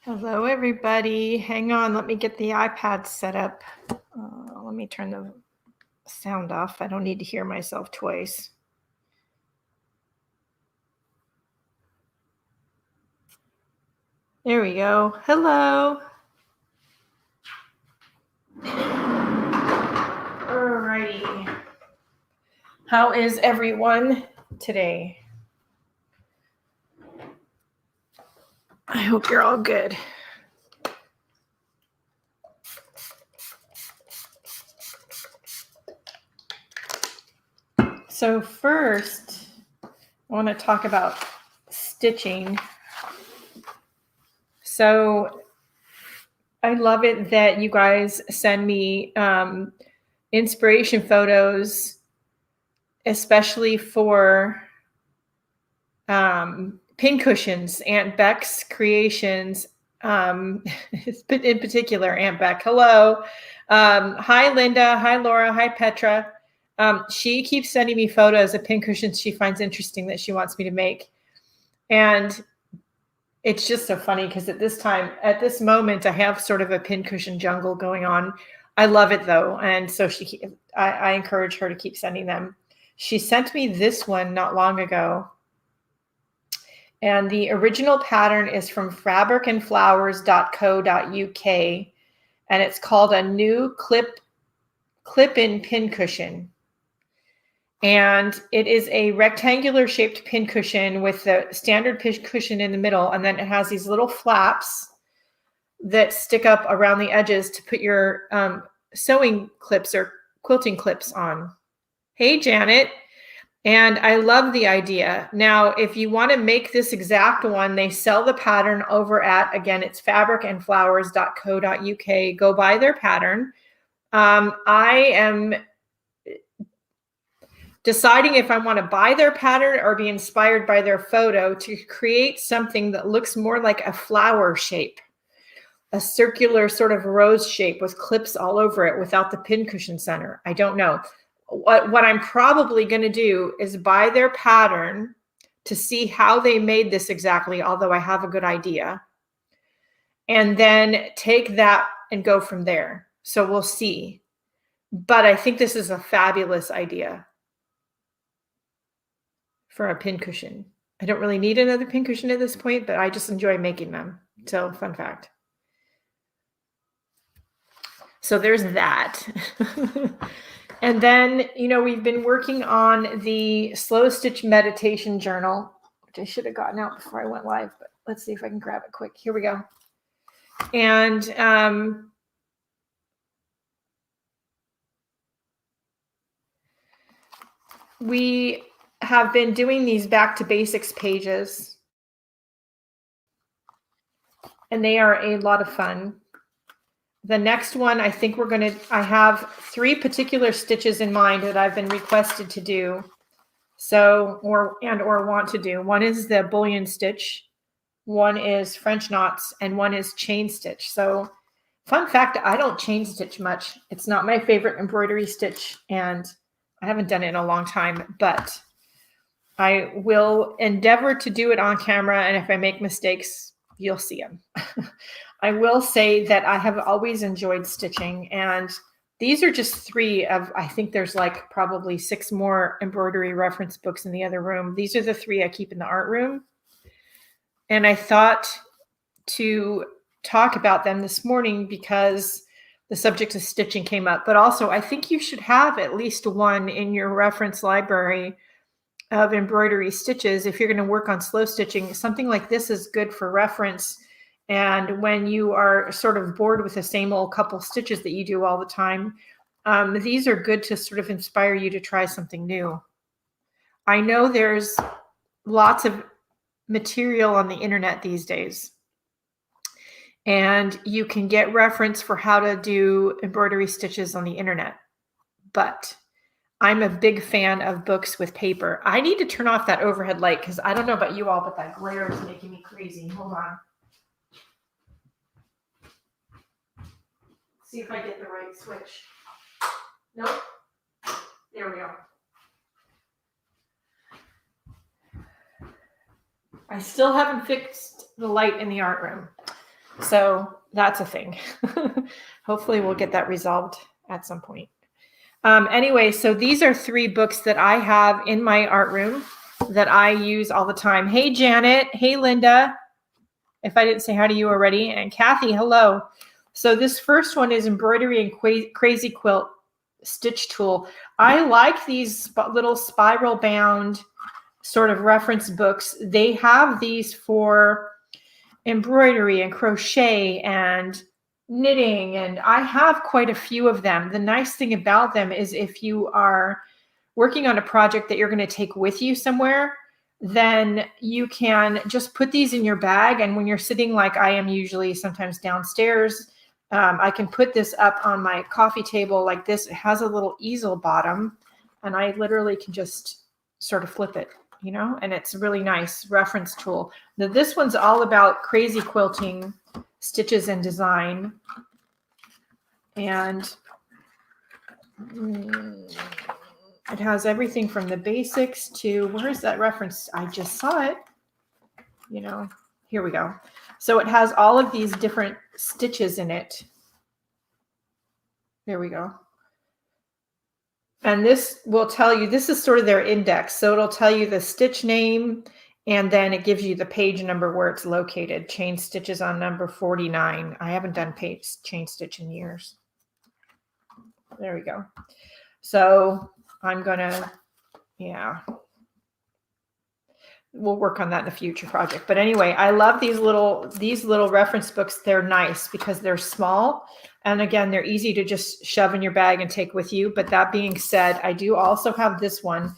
Hello, everybody. Hang on. Let me get the iPad set up. Let me turn the sound off. I don't need to hear myself twice. There we go. Hello. Alrighty. How is everyone today? I hope you're all good. So first, I want to talk about stitching. So I love it that you guys send me inspiration photos, especially for pin cushions. Aunt Beck's creations, in particular, Aunt Beck. Hello. Hi, Linda. Hi, Laura. Hi, Petra. She keeps sending me photos of pin cushions she finds interesting that she wants me to make. And it's just so funny because at this moment, I have sort of a pin cushion jungle going on. I love it though. And so I encourage her to keep sending them. She sent me this one not long ago. And the original pattern is from fabricandflowers.co.uk. And it's called a new clip-in pin cushion. And it is a rectangular shaped pin cushion with the standard pin cushion in the middle. And then it has these little flaps that stick up around the edges to put your sewing clips or quilting clips on. Hey, Janet. And I love the idea. Now, if you want to make this exact one, they sell the pattern over at, again, it's fabricandflowers.co.uk. Go buy their pattern. I am deciding if I want to buy their pattern or be inspired by their photo to create something that looks more like a flower shape, a circular sort of rose shape with clips all over it without the pincushion center. I don't know. What I'm probably going to do is buy their pattern to see how they made this exactly, although I have a good idea, and then take that and go from there. So we'll see. But I think this is a fabulous idea for a pincushion. I don't really need another pincushion at this point, but I just enjoy making them. So fun fact. So there's that. And then, we've been working on the slow stitch meditation journal, which I should have gotten out before I went live, but let's see if I can grab it quick. Here we go. And we have been doing these back to basics pages, and they are a lot of fun. The next one, I think I have 3 particular stitches in mind that I've been requested to do. So, or want to do. One is the Bullion Stitch, one is French knots, and one is chain stitch. So fun fact, I don't chain stitch much. It's not my favorite embroidery stitch, and I haven't done it in a long time, but I will endeavor to do it on camera. And if I make mistakes, you'll see them. I will say that I have always enjoyed stitching, and these are just 3 of, I think there's like probably 6 more embroidery reference books in the other room. These are the 3 I keep in the art room. And I thought to talk about them this morning because the subject of stitching came up, but also I think you should have at least one in your reference library of embroidery stitches. If you're going to work on slow stitching, something like this is good for reference. And when you are sort of bored with the same old couple stitches that you do all the time, these are good to sort of inspire you to try something new. I know there's lots of material on the internet these days, and you can get reference for how to do embroidery stitches on the internet. But I'm a big fan of books with paper. I need to turn off that overhead light because I don't know about you all, but that glare is making me crazy. Hold on. See if I get the right switch. Nope. There we go. I still haven't fixed the light in the art room. So that's a thing. Hopefully we'll get that resolved at some point. Anyway, so these are 3 books that I have in my art room that I use all the time. Hey, Janet. Hey, Linda. If I didn't say hi to you already. And Kathy, hello. So this first one is Embroidery and Crazy Quilt Stitch Tool. I like these little spiral bound sort of reference books. They have these for embroidery and crochet and knitting, and I have quite a few of them. The nice thing about them is if you are working on a project that you're going to take with you somewhere, then you can just put these in your bag. And when you're sitting, like I am usually sometimes downstairs, I can put this up on my coffee table like this. It has a little easel bottom, and I literally can just sort of flip it, you know, and it's a really nice reference tool. Now, this one's all about crazy quilting, stitches, and design. And it has everything from the basics to, where's that reference? I just saw it. You know, here we go. So it has all of these different stitches in it. There we go. And this will tell you, this is sort of their index. So it'll tell you the stitch name, and then it gives you the page number where it's located. Chain stitches on number 49. I haven't done chain stitch in years. There we go. So I'm gonna, yeah, we'll work on that in a future project. But anyway, I love these little reference books. They're nice because they're small. And again, they're easy to just shove in your bag and take with you. But that being said, I do also have this one.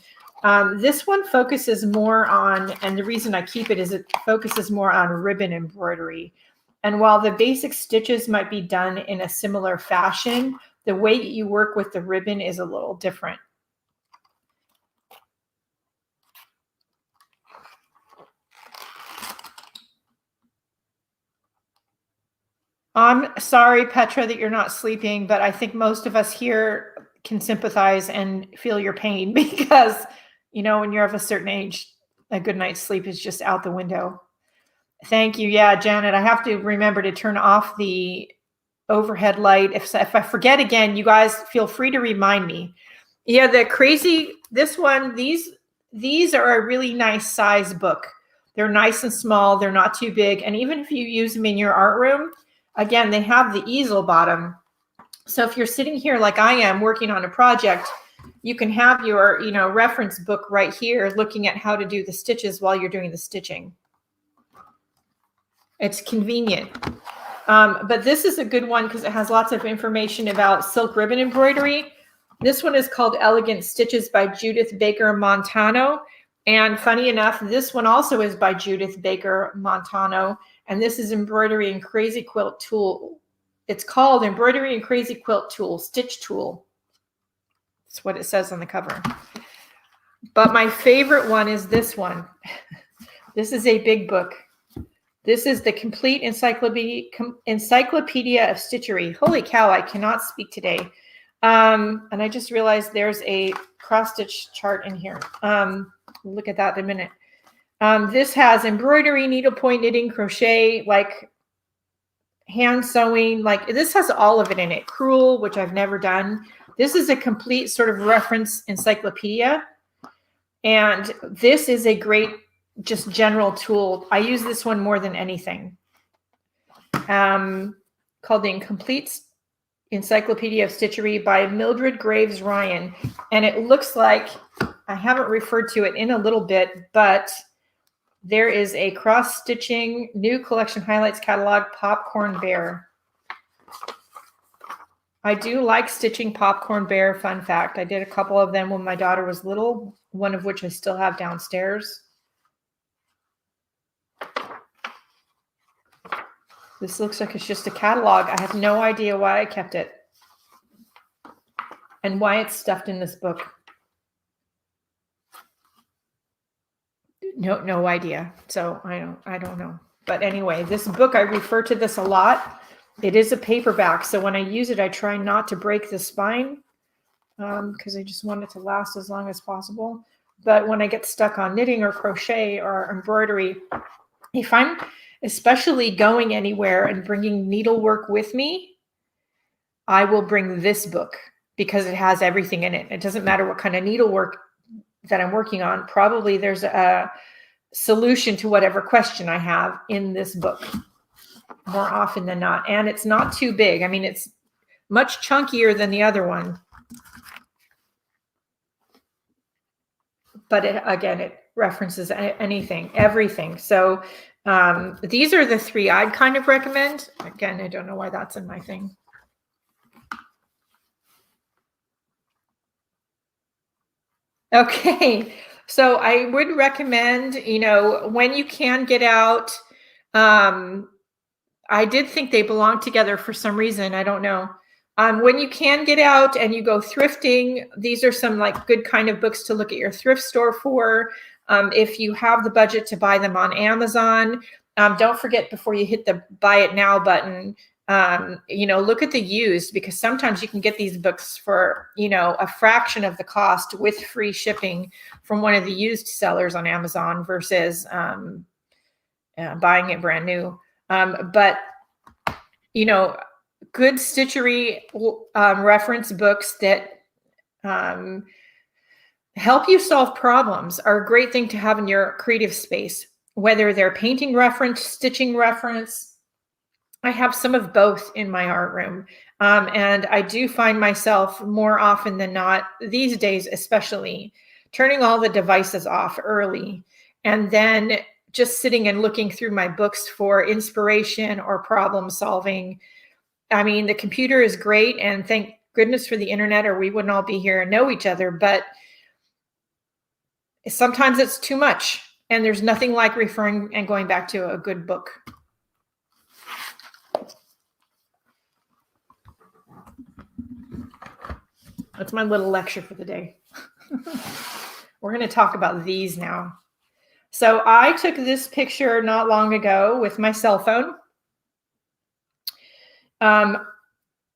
This one focuses more on, and the reason I keep it is it focuses more on ribbon embroidery. And while the basic stitches might be done in a similar fashion, the way you work with the ribbon is a little different. I'm sorry, Petra, that you're not sleeping, but I think most of us here can sympathize and feel your pain because, you know, when you're of a certain age, a good night's sleep is just out the window. Thank you. Yeah, Janet, I have to remember to turn off the overhead light. If I forget again, you guys feel free to remind me. Yeah, this one, these are a really nice size book. They're nice and small. They're not too big. And even if you use them in your art room, again, they have the easel bottom. So if you're sitting here like I am working on a project, you can have your, you know, reference book right here looking at how to do the stitches while you're doing the stitching. It's convenient. But this is a good one because it has lots of information about silk ribbon embroidery. This one is called Elegant Stitches by Judith Baker Montano. And funny enough, this one also is by Judith Baker Montano. And this is Embroidery and Crazy Quilt Tool. It's called Embroidery and Crazy Quilt Tool, Stitch Tool. That's what it says on the cover. But my favorite one is this one. This is a big book. This is the Complete Encyclopedia of Stitchery. Holy cow, I cannot speak today. And I just realized there's a cross-stitch chart in here. Look at that in a minute. This has embroidery, needlepoint, knitting, crochet, like hand sewing. Like this has all of it in it. Crewel, which I've never done. This is a complete sort of reference encyclopedia. And this is a great just general tool. I use this one more than anything. Called the Incomplete Encyclopedia of Stitchery by Mildred Graves Ryan. And it looks like, I haven't referred to it in a little bit, but there is a cross-stitching new collection highlights catalog, Popcorn Bear. I do like stitching Popcorn Bear, fun fact. I did a couple of them when my daughter was little, one of which I still have downstairs. This looks like it's just a catalog. I have no idea why I kept it and why it's stuffed in this book. No idea. So I don't know. But anyway, this book, I refer to this a lot. It is a paperback. So when I use it, I try not to break the spine because I just want it to last as long as possible. But when I get stuck on knitting or crochet or embroidery, especially going anywhere and bringing needlework with me, I will bring this book because it has everything in it. It doesn't matter what kind of needlework that I'm working on. Probably there's a solution to whatever question I have in this book more often than not. And it's not too big. I mean, it's much chunkier than the other one. But it references anything, everything. So these are the three I'd kind of recommend. Again, I don't know why that's in my thing. Okay, so I would recommend, when you can get out, I did think they belong together for some reason. I don't know. When you can get out and you go thrifting, these are some like good kind of books to look at your thrift store for. If you have the budget to buy them on Amazon, don't forget before you hit the buy it now button, look at the used, because sometimes you can get these books for, a fraction of the cost with free shipping from one of the used sellers on Amazon versus buying it brand new. But good stitchery reference books that help you solve problems are a great thing to have in your creative space, whether they're painting reference, stitching reference. I have some of both in my art room. And I do find myself more often than not, these days especially, turning all the devices off early and then just sitting and looking through my books for inspiration or problem solving. I mean, the computer is great, and thank goodness for the internet, or we wouldn't all be here and know each other. But sometimes it's too much, and there's nothing like referring and going back to a good book. That's my little lecture for the day. We're going to talk about these now. So I took this picture not long ago with my cell phone on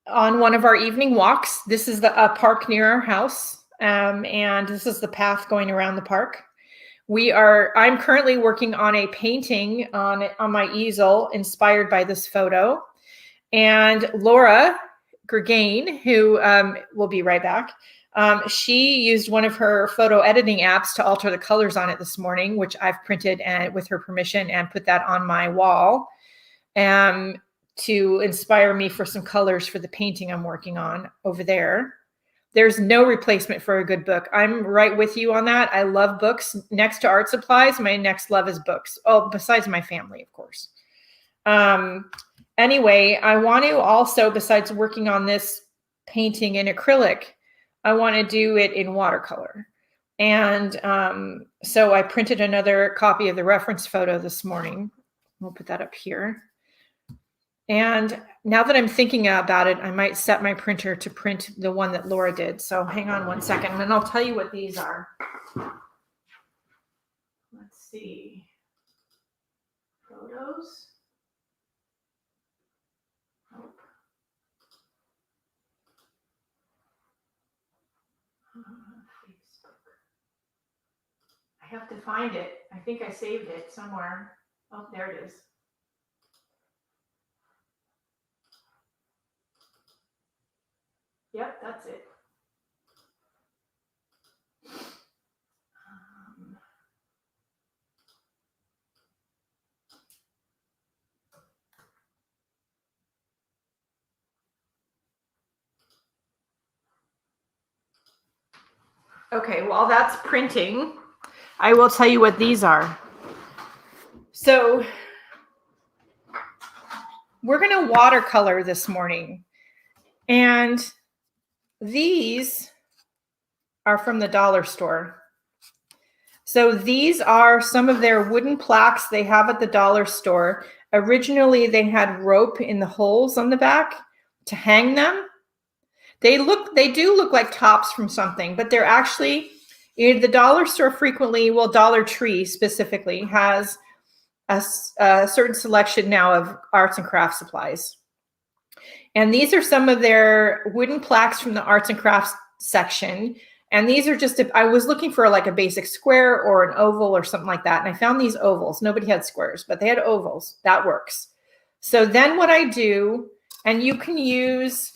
one of our evening walks. This is a park near our house, and this is the path going around the park. I'm currently working on a painting on my easel inspired by this photo. And Laura Gergain, who will be right back, she used one of her photo editing apps to alter the colors on it this morning, which I've printed and with her permission and put that on my wall to inspire me for some colors for the painting I'm working on over there. There's no replacement for a good book. I'm right with you on that. I love books. Next to art supplies, my next love is books. Oh, besides my family, of course. Anyway, I want to also, besides working on this painting in acrylic, I want to do it in watercolor. And so I printed another copy of the reference photo this morning. We'll put that up here. And now that I'm thinking about it, I might set my printer to print the one that Laura did. So hang on one second, and I'll tell you what these are. Let's see. Photos. Facebook. I have to find it. I think I saved it somewhere. Oh, there it is. Yep, that's it. Okay, while that's printing, I will tell you what these are. So we're going to watercolor this morning. And these are from the dollar store. So these are some of their wooden plaques they have at the dollar store. Originally, they had rope in the holes on the back to hang them. They do look like tops from something, but they're actually, the dollar store frequently, well, Dollar Tree specifically, has a certain selection now of arts and crafts supplies. And these are some of their wooden plaques from the arts and crafts section. And these are just, I was looking for like a basic square or an oval or something like that. And I found these ovals. Nobody had squares, but they had ovals. That works. So then what I do, and you can use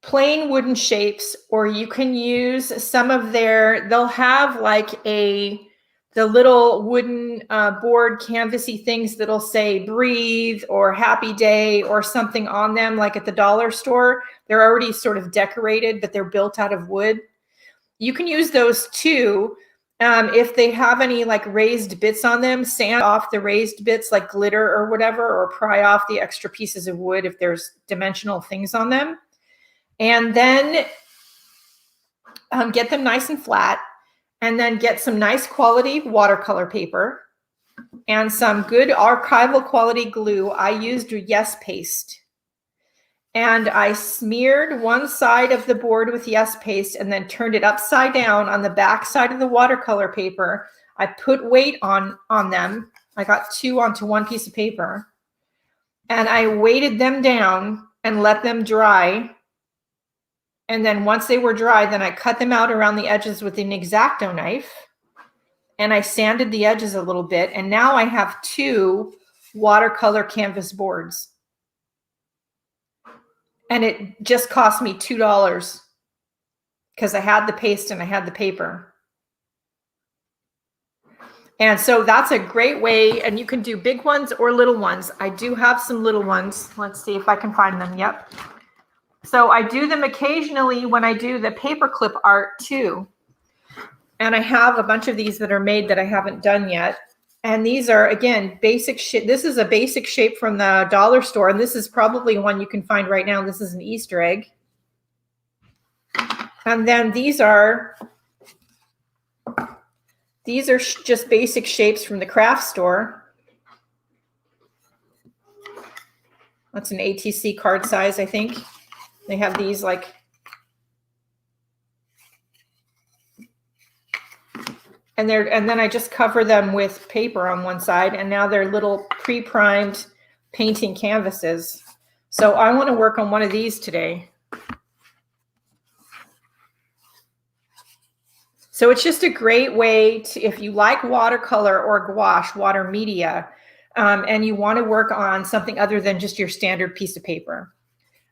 plain wooden shapes, or you can use some of they'll have like the little wooden board canvasy things that'll say breathe or happy day or something on them, like at the dollar store. They're already sort of decorated, but they're built out of wood. You can use those too. If they have any like raised bits on them, sand off the raised bits like glitter or whatever, or pry off the extra pieces of wood if there's dimensional things on them. And then get them nice and flat, and then get some nice quality watercolor paper and some good archival quality glue. I used Yes Paste. And I smeared one side of the board with Yes Paste and then turned it upside down on the back side of the watercolor paper. I put weight on them. I got 2 onto one piece of paper. And I weighted them down and let them dry. And then once they were dry, then I cut them out around the edges with an X-Acto knife. And I sanded the edges a little bit. And now I have 2 watercolor canvas boards. And it just cost me $2 because I had the paste and I had the paper. And so that's a great way. And you can do big ones or little ones. I do have some little ones. Let's see if I can find them. Yep. So I do them occasionally when I do the paperclip art too. And I have a bunch of these that are made that I haven't done yet. And these are, again, basic shape. This is a basic shape from the dollar store. And this is probably one you can find right now. This is an Easter egg. And then these are just basic shapes from the craft store. That's an ATC card size, I think. They have these like, and then I just cover them with paper on one side, and now they're little pre-primed painting canvases. So I want to work on one of these today. So it's just a great way to, if you like watercolor or gouache, water media, and you want to work on something other than just your standard piece of paper.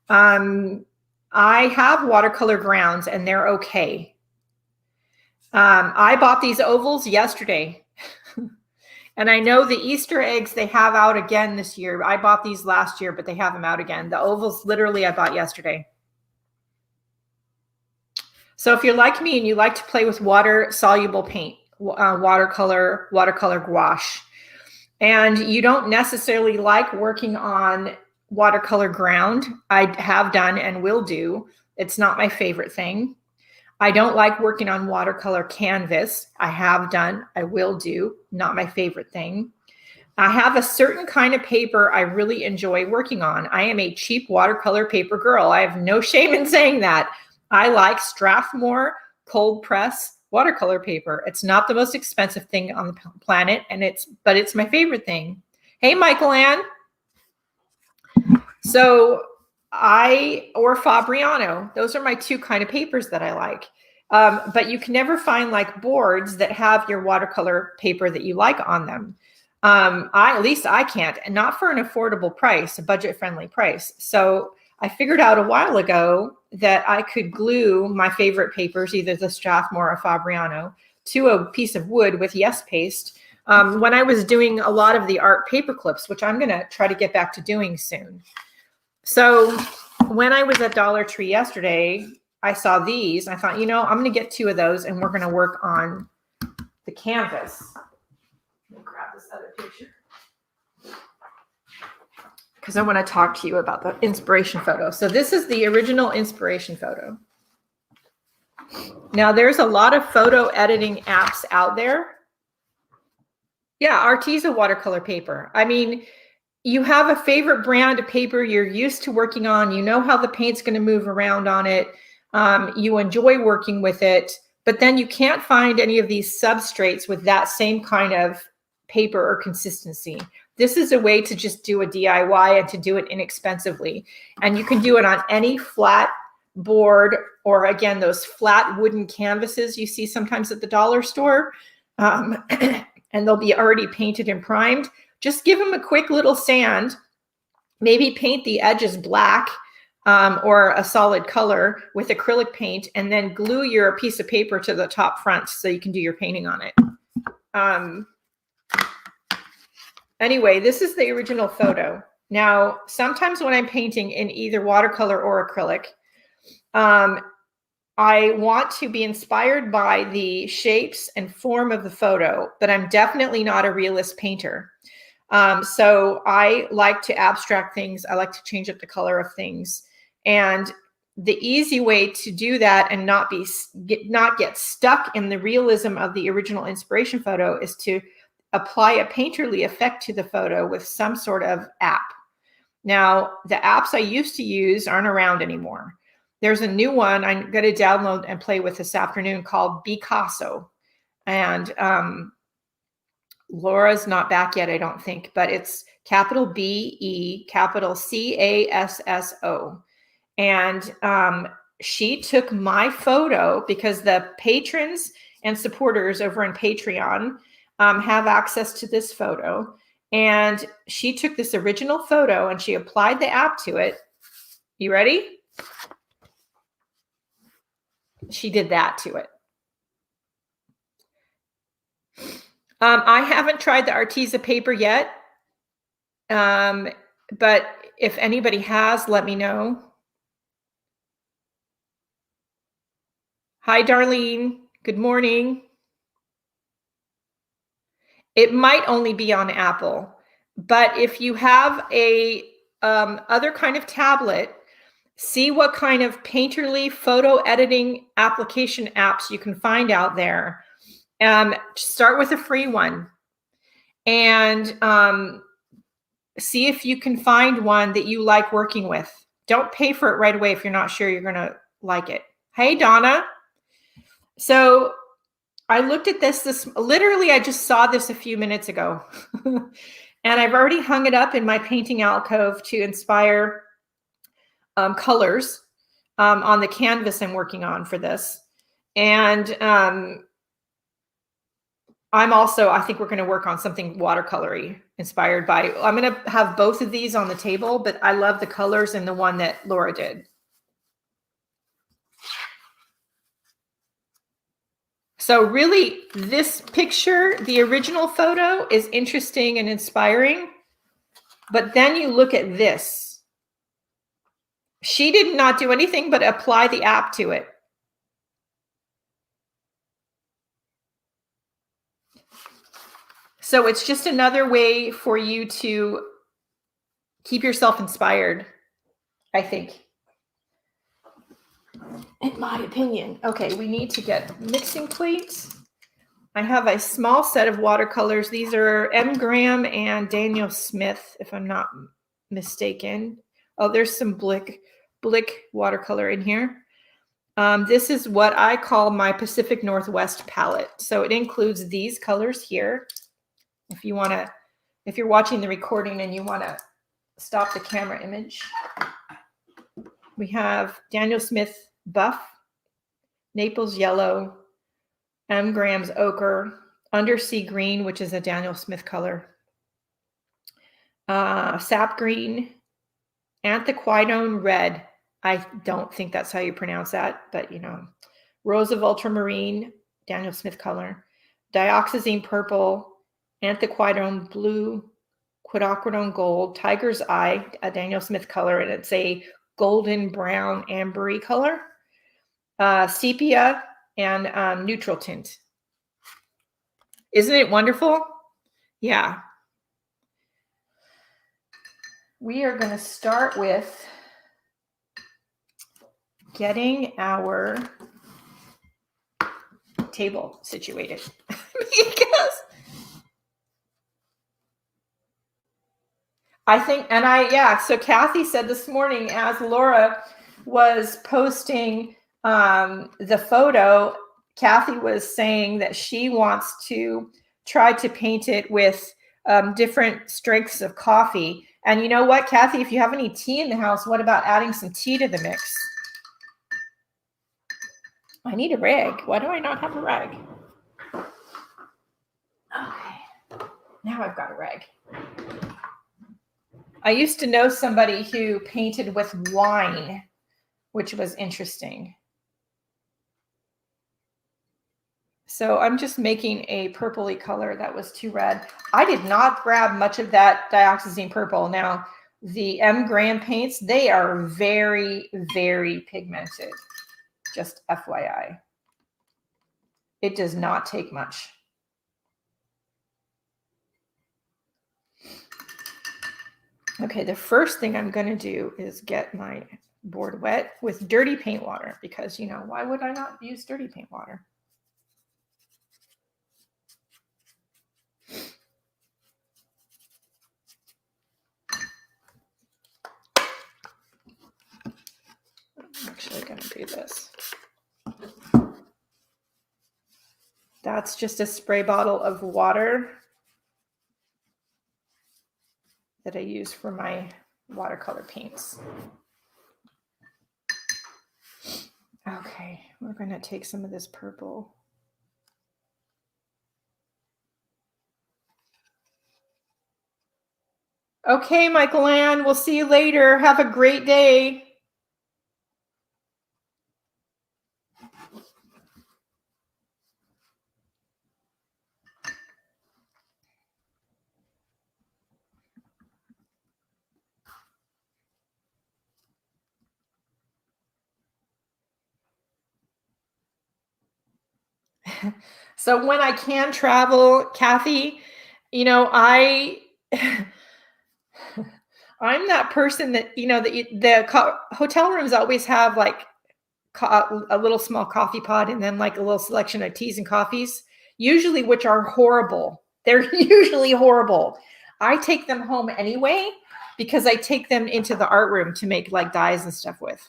I have watercolor grounds and they're okay. I bought these ovals yesterday. And I know the Easter eggs they have out again this year. I bought these last year, but they have them out again. The ovals, literally, I bought yesterday. So if you're like me and you like to play with water-soluble paint, watercolor gouache, and you don't necessarily like working on watercolor ground, I have done and will do. It's not my favorite thing. I don't like working on watercolor canvas. I have done, I will do, not my favorite thing. I have a certain kind of paper I really enjoy working on. I am a cheap watercolor paper girl. I have no shame in saying that. I like Strathmore cold press watercolor paper. It's not the most expensive thing on the planet, but it's my favorite thing. Hey, Michael Ann. So or Fabriano, those are my 2 kind of papers that I like. But you can never find like boards that have your watercolor paper that you like on them. At least I can't, and not for an affordable price, a budget-friendly price. So I figured out a while ago that I could glue my favorite papers, either the Strathmore or Fabriano, to a piece of wood with Yes Paste. When I was doing a lot of the art paper clips, which I'm going to try to get back to doing soon. So when I was at Dollar Tree yesterday, I saw these and I thought, I'm going to get 2 of those and we're going to work on the canvas. Let me grab this other picture because I want to talk to you about the inspiration photo. So this is the original inspiration photo. Now there's a lot of photo editing apps out there. Yeah, Arteza watercolor paper. I mean, you have a favorite brand of paper you're used to working on. You know how the paint's going to move around on it. You enjoy working with it, but then you can't find any of these substrates with that same kind of paper or consistency. This is a way to just do a DIY and to do it inexpensively. And you can do it on any flat board, or again, those flat wooden canvases you see sometimes at the dollar store, and they'll be already painted and primed. Just give them a quick little sand, maybe paint the edges black or a solid color with acrylic paint, and then glue your piece of paper to the top front so you can do your painting on it. Anyway, this is the original photo. Now, sometimes when I'm painting in either watercolor or acrylic, I want to be inspired by the shapes and form of the photo, but I'm definitely not a realist painter. So I like to abstract things. I like to change up the color of things. And the easy way to do that and not get stuck in the realism of the original inspiration photo is to apply a painterly effect to the photo with some sort of app. Now, the apps I used to use aren't around anymore. There's a new one I'm going to download and play with this afternoon called Picasso. And Laura's not back yet, I don't think, but it's capital B-E, capital C-A-S-S-O. And she took my photo because the patrons and supporters over on Patreon have access to this photo. And she took this original photo and she applied the app to it. You ready? She did that to it. I haven't tried the Arteza paper yet, but if anybody has, let me know. Hi, Darlene. Good morning. It might only be on Apple, but if you have a other kind of tablet, see what kind of painterly photo editing application apps you can find out there. Start with a free one and see if you can find one that you like working with. Don't pay for it right away if you're not sure you're going to like it. Hey, Donna. So I looked at this literally, I just saw this a few minutes ago. And I've already hung it up in my painting alcove to inspire colors on the canvas I'm working on for this. And I think we're going to work on something watercolory inspired by, I'm going to have both of these on the table, but I love the colors in the one that Laura did. So really, this picture, the original photo, is interesting and inspiring. But then you look at this. She did not do anything but apply the app to it. So it's just another way for you to keep yourself inspired, I think. In my opinion. Okay, we need to get mixing plates. I have a small set of watercolors. These are M. Graham and Daniel Smith, if I'm not mistaken. Oh, there's some Blick watercolor in here. This is what I call my Pacific Northwest palette. So it includes these colors here. If you're watching the recording and you want to stop the camera image. We have Daniel Smith Buff, Naples Yellow, M. Graham's Ochre, Undersea Green, which is a Daniel Smith color, Sap Green, Anthraquinone Red. I don't think that's how you pronounce that, but you know, Rose of Ultramarine, Daniel Smith color, Dioxazine Purple, Anthraquinone Blue, Quinacridone Gold, Tiger's Eye, a Daniel Smith color, and it's a golden brown ambery color, sepia, and neutral tint. Isn't it wonderful? Yeah. We are going to start with getting our table situated because I think, so Kathy said this morning as Laura was posting the photo, Kathy was saying that she wants to try to paint it with different strengths of coffee. And you know what, Kathy, if you have any tea in the house, what about adding some tea to the mix? I need a rag. Why do I not have a rag? Okay, now I've got a rag. I used to know somebody who painted with wine, which was interesting. So I'm just making a purpley color that was too red. I did not grab much of that dioxazine purple. Now, the M. Graham paints, they are very, very pigmented. Just FYI. It does not take much. Okay, the first thing I'm going to do is get my board wet with dirty paint water because, you know, why would I not use dirty paint water? I'm actually going to do this. That's just a spray bottle of water that I use for my watercolor paints. Okay, we're going to take some of this purple. Okay, Michael Ann, we'll see you later. Have a great day. So when I can travel, Kathy, you know, I'm that person that, you know, the hotel rooms always have like a little small coffee pot and then like a little selection of teas and coffees, usually which are horrible. They're usually horrible. I take them home anyway because I take them into the art room to make like dyes and stuff with.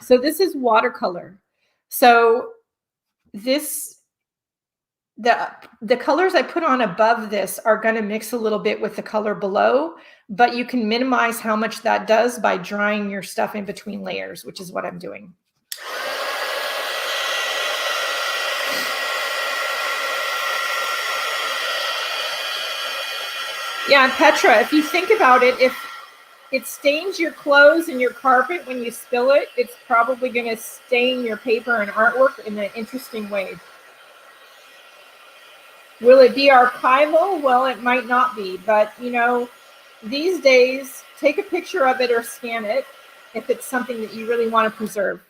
So this is watercolor. So this, the colors I put on above this are going to mix a little bit with the color below, but you can minimize how much that does by drying your stuff in between layers, which is what I'm doing. Yeah, and Petra, if you think about it, if it stains your clothes and your carpet when you spill it, it's probably going to stain your paper and artwork in an interesting way. Will it be archival? Well, it might not be, but you know, these days, take a picture of it or scan it if it's something that you really want to preserve.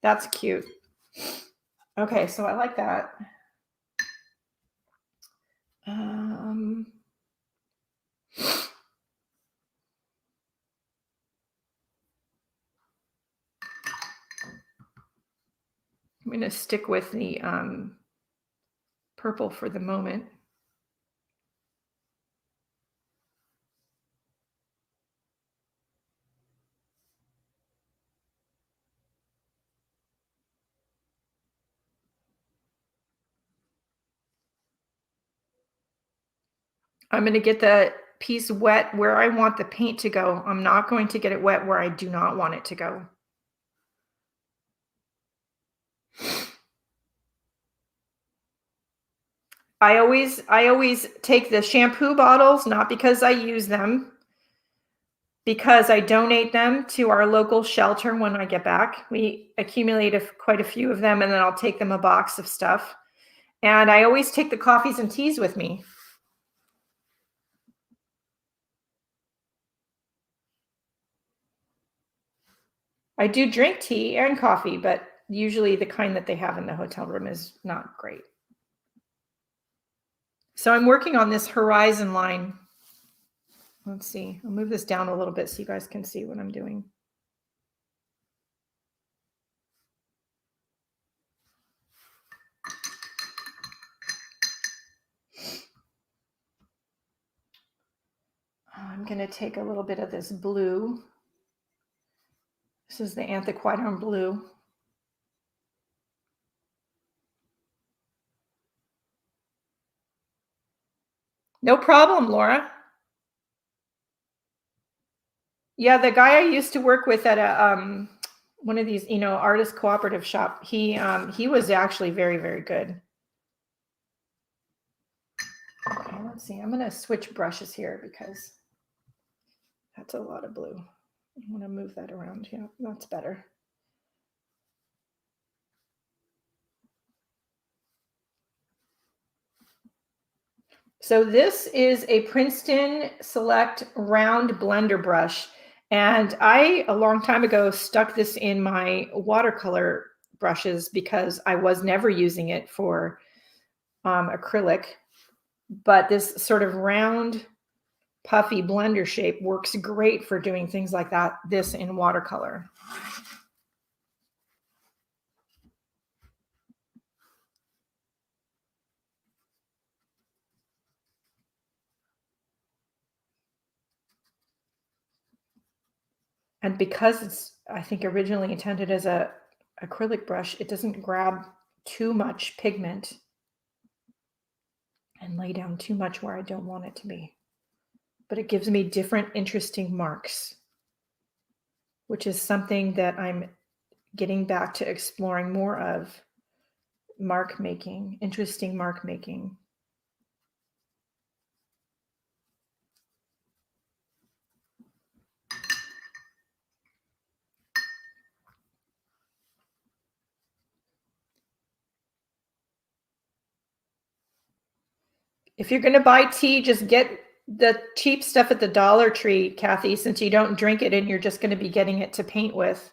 That's cute. Okay, so I like that. I'm going to stick with the purple for the moment. I'm going to get the piece wet where I want the paint to go. I'm not going to get it wet where I do not want it to go. I always take the shampoo bottles, not because I use them, because I donate them to our local shelter when I get back. We accumulate quite a few of them, and then I'll take them a box of stuff. And I always take the coffees and teas with me. I do drink tea and coffee, but usually the kind that they have in the hotel room is not great. So I'm working on this horizon line. Let's see. I'll move this down a little bit so you guys can see what I'm doing. I'm going to take a little bit of this blue. This is the anthraquinone blue. No problem, Laura. Yeah, the guy I used to work with at a one of these, artist cooperative shop, he was actually very, very good. Okay, let's see. I'm going to switch brushes here because that's a lot of blue. I want to move that around. Yeah, that's better. So this is a Princeton Select round blender brush. And I, a long time ago, stuck this in my watercolor brushes because I was never using it for acrylic. But this sort of round, puffy blender shape works great for doing things like that, this in watercolor. And because it's, I think, originally intended as a acrylic brush, it doesn't grab too much pigment and lay down too much where I don't want it to be. But it gives me different interesting marks, which is something that I'm getting back to exploring more of. Mark making, interesting mark making. If you're going to buy tea, just get the cheap stuff at the Dollar Tree, Kathy, since you don't drink it and you're just going to be getting it to paint with.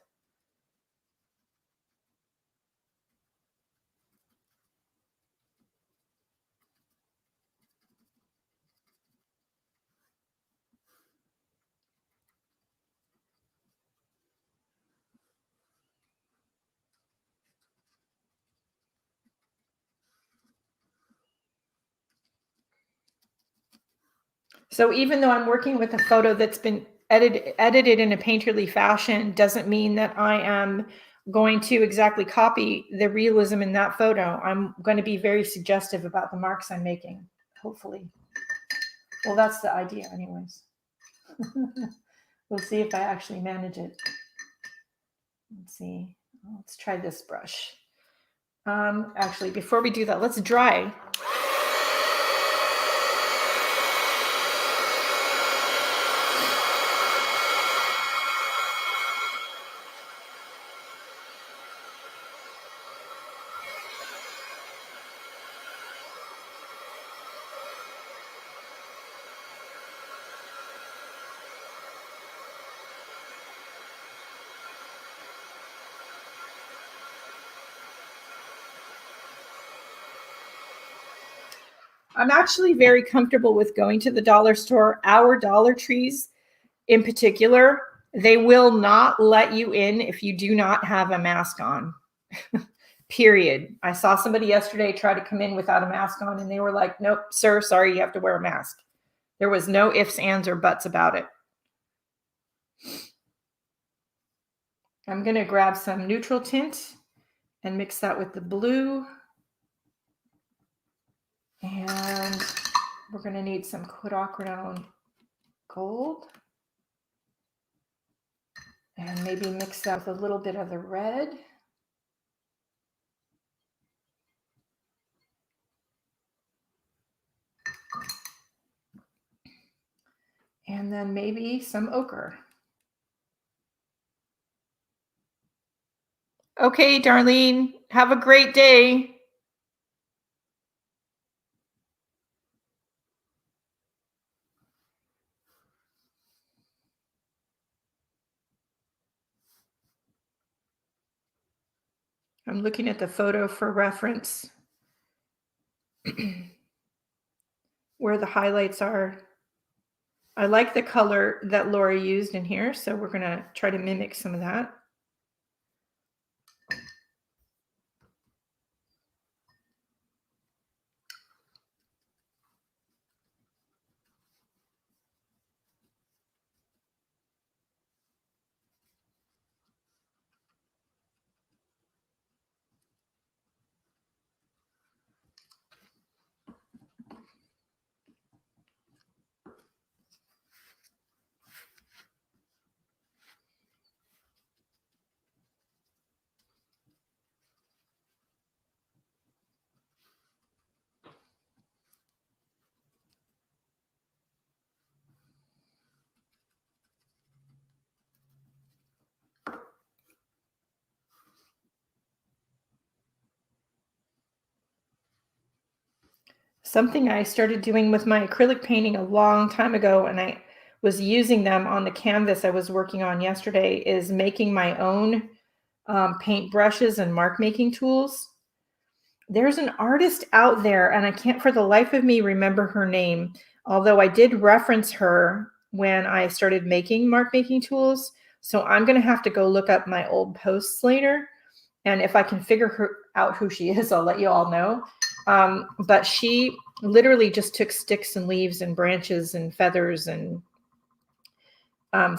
So even though I'm working with a photo that's been edited in a painterly fashion, doesn't mean that I am going to exactly copy the realism in that photo. I'm going to be very suggestive about the marks I'm making, hopefully. Well, that's the idea anyways. We'll see if I actually manage it. Let's see. Let's try this brush. Actually, before we do that, let's dry. I'm actually very comfortable with going to the dollar store. Our Dollar Trees in particular, they will not let you in if you do not have a mask on. Period. I saw somebody yesterday try to come in without a mask on and they were like, nope, sir, sorry, you have to wear a mask. There was no ifs, ands, or buts about it. I'm going to grab some neutral tint and mix that with the blue. And we're going to need some quinacridone gold. And maybe mix that with a little bit of the red. And then maybe some ochre. Okay, Darlene, have a great day. I'm looking at the photo for reference where the highlights are. I like the color that Laura used in here, so we're going to try to mimic some of that. something I started doing with my acrylic painting a long time ago, and I was using them on the canvas I was working on yesterday, is making my own paint brushes and mark making tools. There's an artist out there, and I can't for the life of me remember her name, although I did reference her when I started making mark making tools. So I'm going to have to go look up my old posts later. And if I can figure out who she is, I'll let you all know. But she literally just took sticks and leaves and branches and feathers and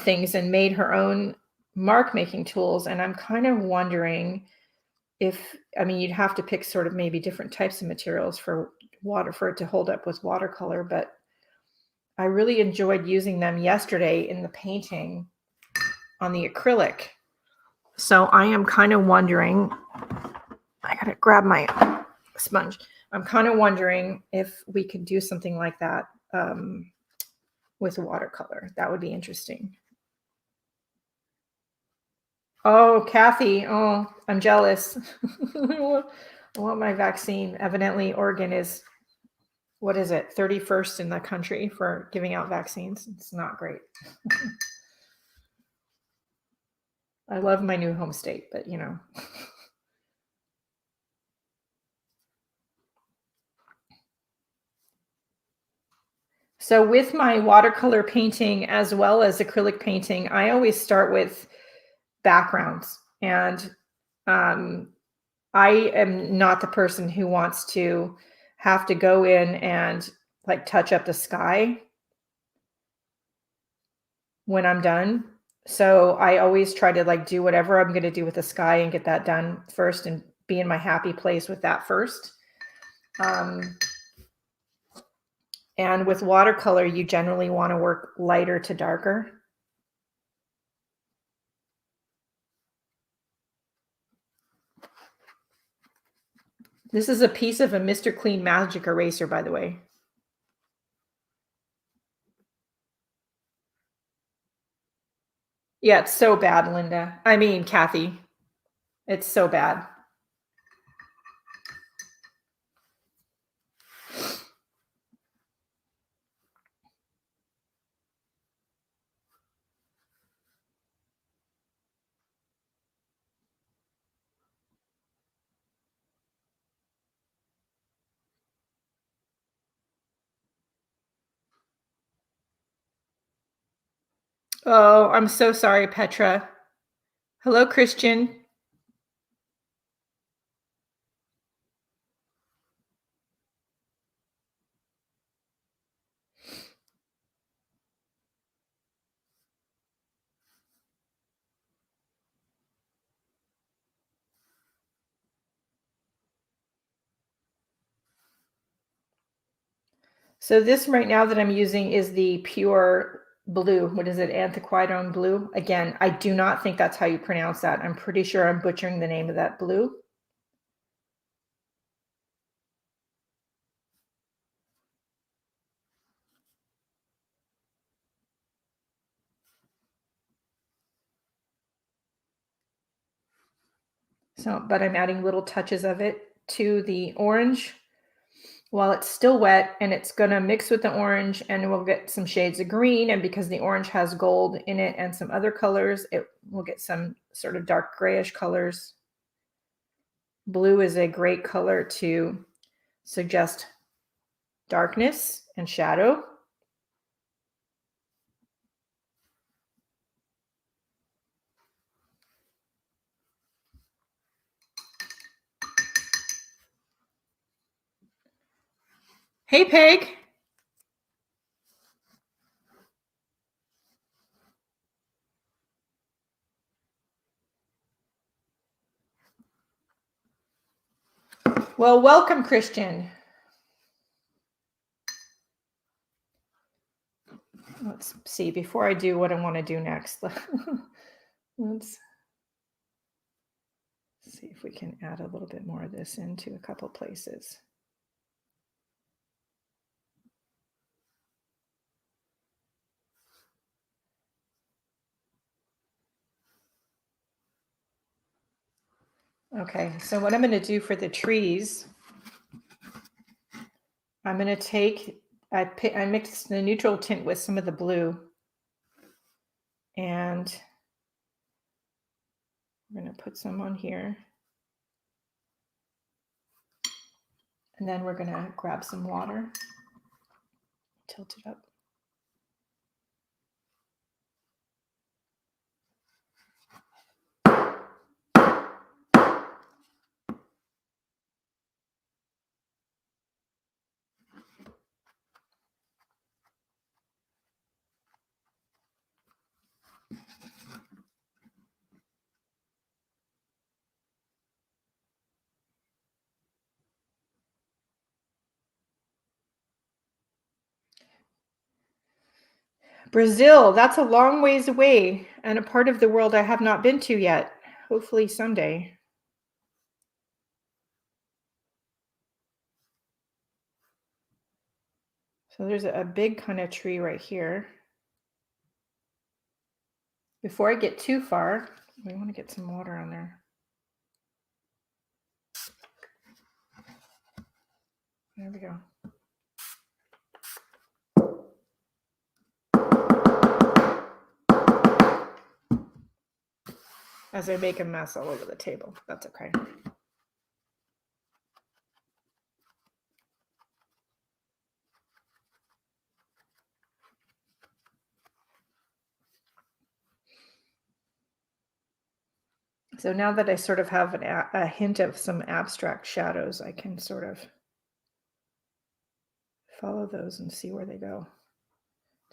things and made her own mark making tools. And I'm kind of wondering if, I mean, you'd have to pick sort of maybe different types of materials for it to hold up with watercolor, but I really enjoyed using them yesterday in the painting on the acrylic. So I am kind of wondering, I gotta grab my sponge. I'm kind of wondering if we could do something like that with watercolor. That would be interesting. Oh, Kathy. Oh, I'm jealous. I want my vaccine. Evidently, Oregon is, what is it, 31st in the country for giving out vaccines. It's not great. I love my new home state, but you know. So with my watercolor painting as well as acrylic painting, I always start with backgrounds. And I am not the person who wants to have to go in and like touch up the sky when I'm done. So I always try to like do whatever I'm going to do with the sky and get that done first and be in my happy place with that first. And with watercolor, you generally want to work lighter to darker. This is a piece of a Mr. Clean Magic eraser, by the way. Yeah, it's so bad, Linda. I mean, Kathy. It's so bad. Oh, I'm so sorry, Petra. Hello, Christian. So this right now that I'm using is the pure blue. What is it? Anthraquinone blue. Again, I do not think that's how you pronounce that. I'm pretty sure I'm butchering the name of that blue. So, but I'm adding little touches of it to the orange while it's still wet, and it's going to mix with the orange and we'll get some shades of green. And because the orange has gold in it and some other colors, it will get some sort of dark grayish colors. Blue is a great color to suggest darkness and shadow. Hey, Peg. Well, welcome, Christian. Let's see, before I do what I want to do next, let's see if we can add a little bit more of this into a couple places. Okay, so what I'm going to do for the trees, I'm going to take, I mixed the neutral tint with some of the blue. And I'm going to put some on here. And then we're going to grab some water, tilt it up. Brazil, that's a long ways away and a part of the world I have not been to yet. Hopefully someday. So there's a big kind of tree right here. Before I get too far, we want to get some water on there. There we go. As I make a mess all over the table. That's okay. So now that I sort of have a hint of some abstract shadows, I can sort of follow those and see where they go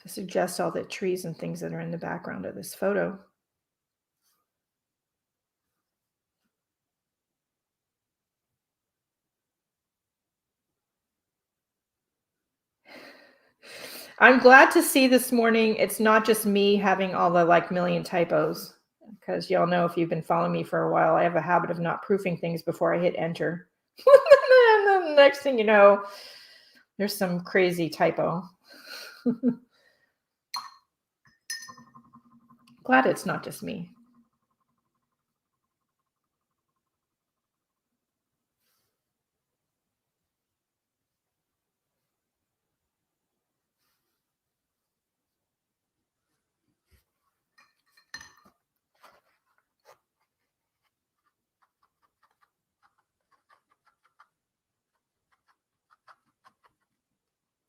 to suggest all the trees and things that are in the background of this photo. I'm glad to see this morning it's not just me having all the like million typos, because y'all know if you've been following me for a while, I have a habit of not proofing things before I hit enter. And then the next thing you know, there's some crazy typo. Glad it's not just me.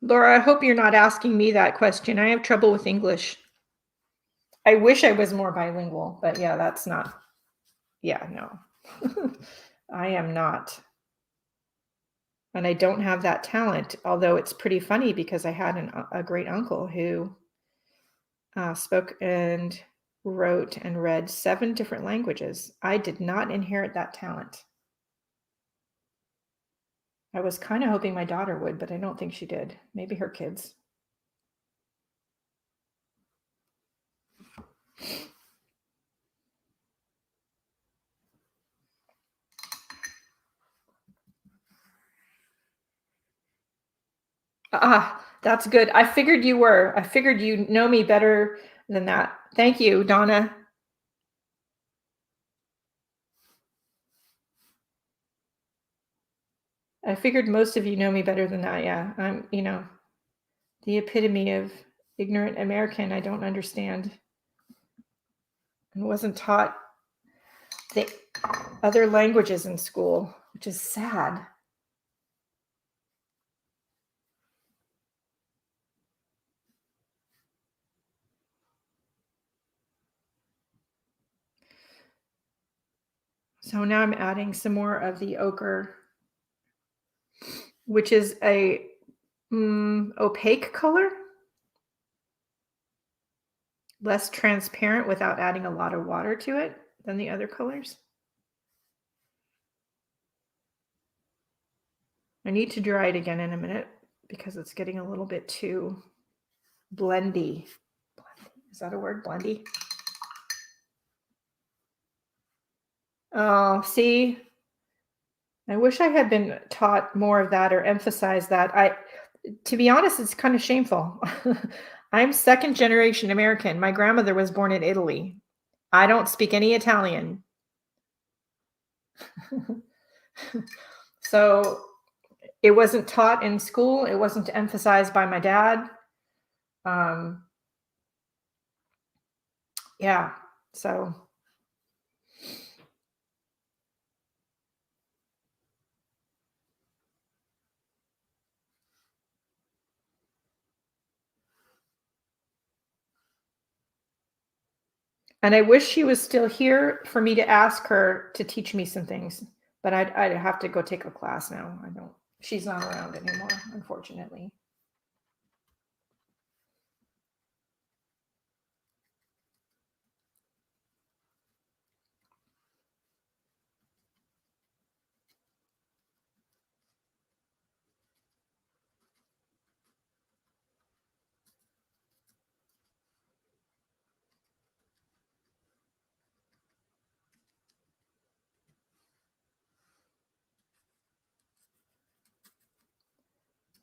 Laura, I hope you're not asking me that question. I have trouble with English. I wish I was more bilingual, but yeah, that's not. Yeah, no. I am not. And I don't have that talent, although it's pretty funny because I had a great uncle who spoke and wrote and read 7 different languages. I did not inherit that talent. I was kind of hoping my daughter would, but I don't think she did. Maybe her kids. Ah, that's good. I figured you were. I figured you know me better than that. Thank you, Donna. I figured most of you know me better than that. Yeah, I'm, the epitome of ignorant American. I don't understand. And wasn't taught the other languages in school, which is sad. So now I'm adding some more of the ochre, which is a opaque color, less transparent without adding a lot of water to it than the other colors. I need to dry it again in a minute because it's getting a little bit too blendy. Is that a word, blendy? Oh, see, I wish I had been taught more of that or emphasized that. To be honest, it's kind of shameful. I'm 2nd generation American. My grandmother was born in Italy. I don't speak any Italian. So it wasn't taught in school. It wasn't emphasized by my dad. Yeah, so. And I wish she was still here for me to ask her to teach me some things, but I'd have to go take a class now. She's not around anymore, unfortunately.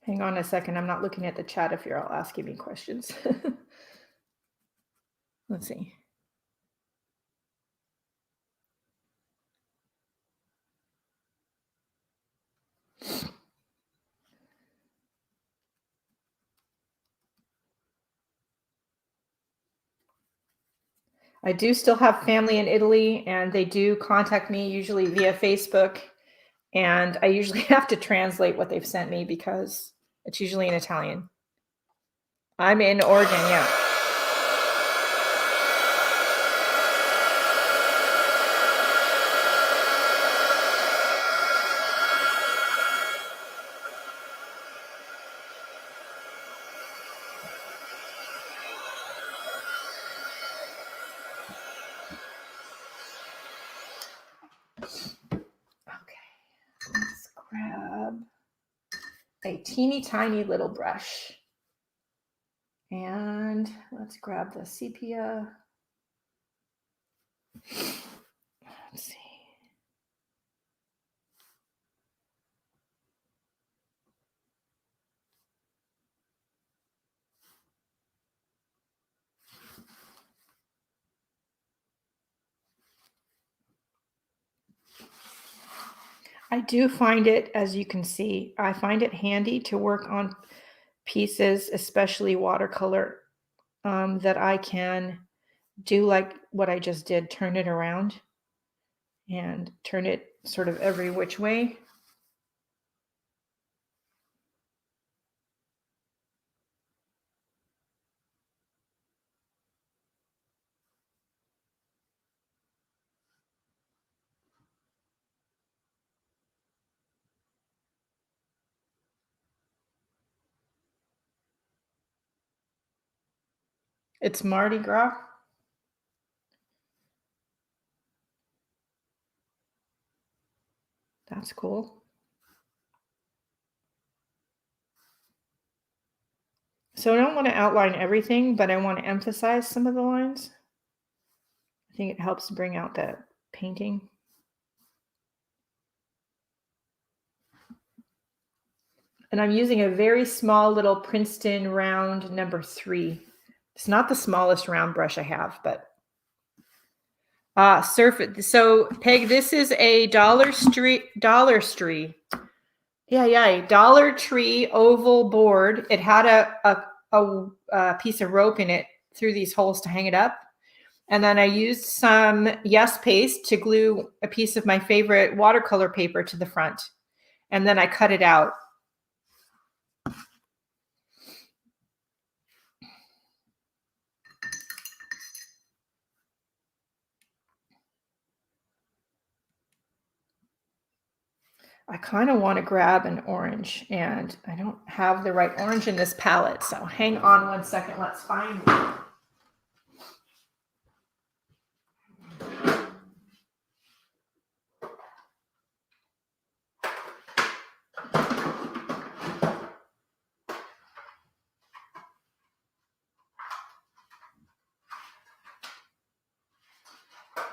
Hang on a second. I'm not looking at the chat if you're all asking me questions. Let's see. I do still have family in Italy, and they do contact me usually via Facebook. And I usually have to translate what they've sent me because it's usually in Italian. I'm in Oregon, yeah. Let's grab a teeny tiny little brush. And let's grab the sepia. Let's see. I do find it, as you can see, I find it handy to work on pieces, especially watercolor, that I can do like what I just did, turn it around and turn it sort of every which way. It's Mardi Gras. That's cool. So I don't want to outline everything, but I want to emphasize some of the lines. I think it helps bring out that painting. And I'm using a very small little Princeton round number 3. It's not the smallest round brush I have, but surface. So Peg, this is a Dollar Tree. Yeah, Dollar Tree oval board. It had a piece of rope in it through these holes to hang it up. And then I used some Yes paste to glue a piece of my favorite watercolor paper to the front. And then I cut it out. I kind of want to grab an orange, and I don't have the right orange in this palette. So hang on one second. Let's find it.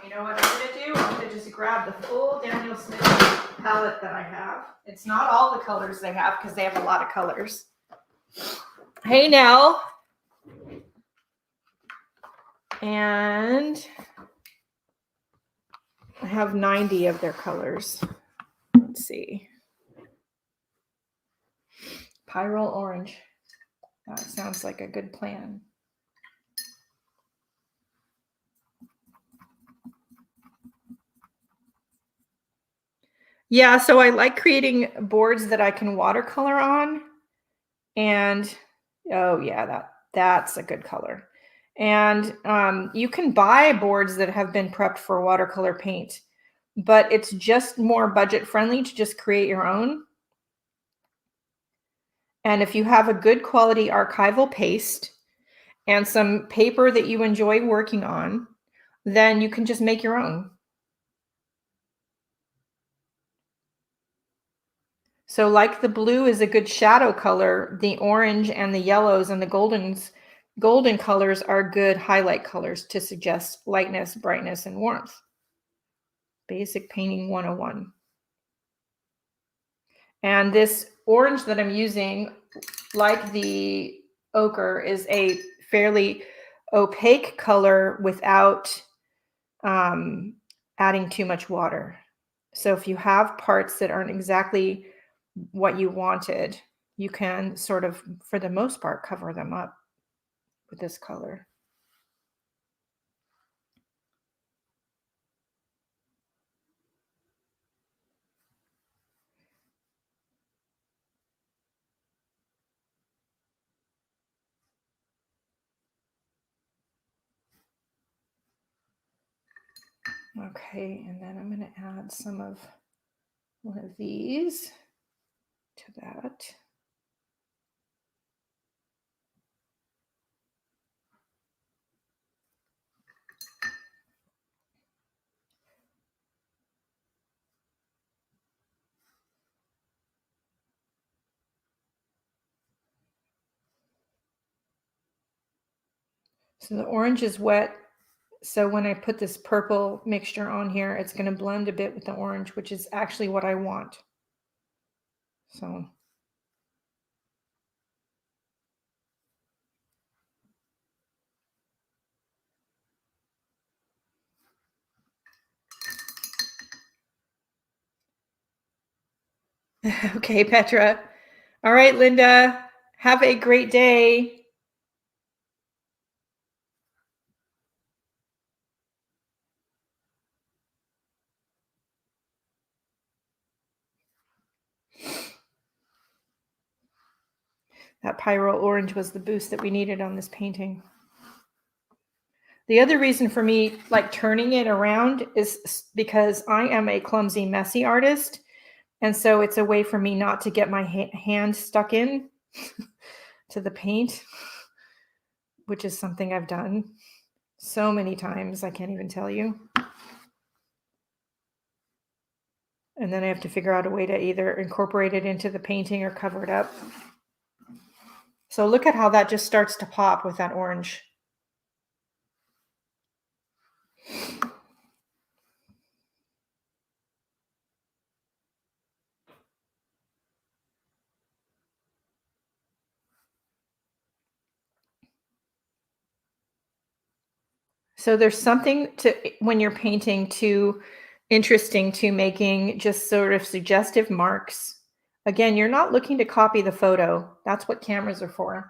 You know what I'm going to do? I'm going to just grab the full Daniel Smith palette that I have. It's not all the colors they have because they have a lot of colors. Hey, Nell. And I have 90 of their colors. Let's see. Pyrrole orange. That sounds like a good plan. Yeah, so I like creating boards that I can watercolor on. And oh yeah, that's a good color. And you can buy boards that have been prepped for watercolor paint, but it's just more budget friendly to just create your own. And if you have a good quality archival paste and some paper that you enjoy working on, then you can just make your own. So like the blue is a good shadow color, the orange and the yellows and the golden colors are good highlight colors to suggest lightness, brightness, and warmth. Basic Painting 101. And this orange that I'm using, like the ochre, is a fairly opaque color without adding too much water. So if you have parts that aren't exactly what you wanted, you can sort of, for the most part, cover them up with this color. Okay, and then I'm going to add some of one of these to that. So the orange is wet. So when I put this purple mixture on here, it's going to blend a bit with the orange, which is actually what I want. So okay, Petra. All right, Linda, have a great day. That pyrrole orange was the boost that we needed on this painting. The other reason for me like turning it around is because I am a clumsy, messy artist. And so it's a way for me not to get my hand stuck in to the paint, which is something I've done so many times, I can't even tell you. And then I have to figure out a way to either incorporate it into the painting or cover it up. So look at how that just starts to pop with that orange. So there's something to, when you're painting, too interesting to making just sort of suggestive marks. Again, you're not looking to copy the photo. That's what cameras are for.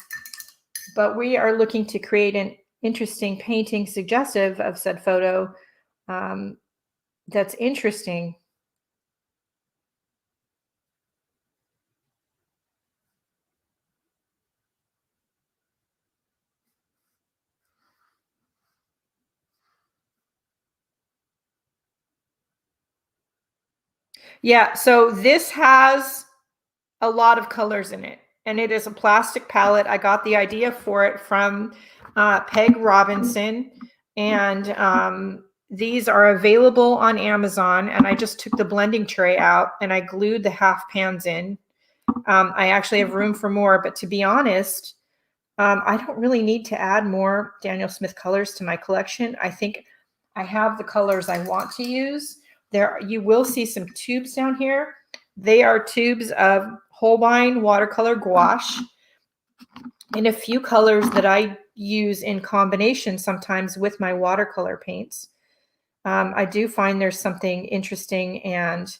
But we are looking to create an interesting painting suggestive of said photo that's interesting. Yeah, so this has a lot of colors in it, and it is a plastic palette. I got the idea for it from Peg Robinson, and these are available on Amazon, and I just took the blending tray out and I glued the half pans in. I actually have room for more, but to be honest, I don't really need to add more Daniel Smith colors to my collection. I think I have the colors I want to use. There, you will see some tubes down here. They are tubes of Holbein watercolor gouache in a few colors that I use in combination sometimes with my watercolor paints. I do find there's something interesting and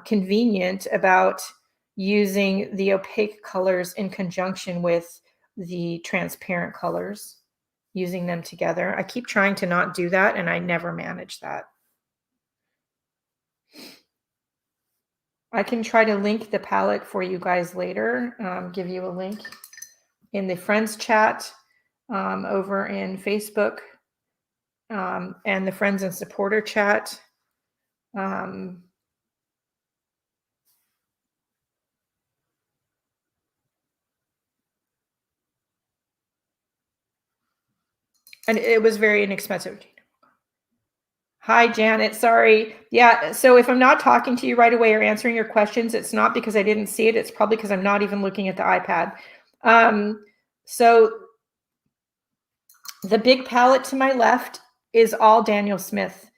convenient about using the opaque colors in conjunction with the transparent colors, using them together. I keep trying to not do that, and I never manage that. I can try to link the palette for you guys later, give you a link in the friends chat over in Facebook, and the friends and supporter chat. And it was very inexpensive. Hi, Janet. Sorry. Yeah. So if I'm not talking to you right away or answering your questions, it's not because I didn't see it. It's probably because I'm not even looking at the iPad. So the big palette to my left is all Daniel Smith,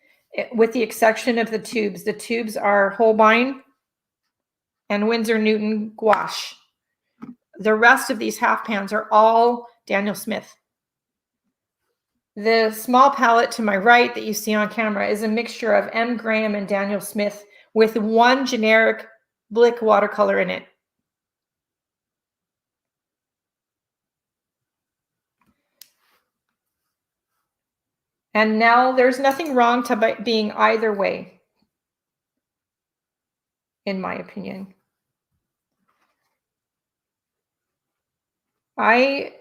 with the exception of the tubes. The tubes are Holbein and Winsor Newton gouache. The rest of these half pans are all Daniel Smith. The small palette to my right that you see on camera is a mixture of M. Graham and Daniel Smith with one generic Blick watercolor in it. And now there's nothing wrong to being either way, in my opinion. I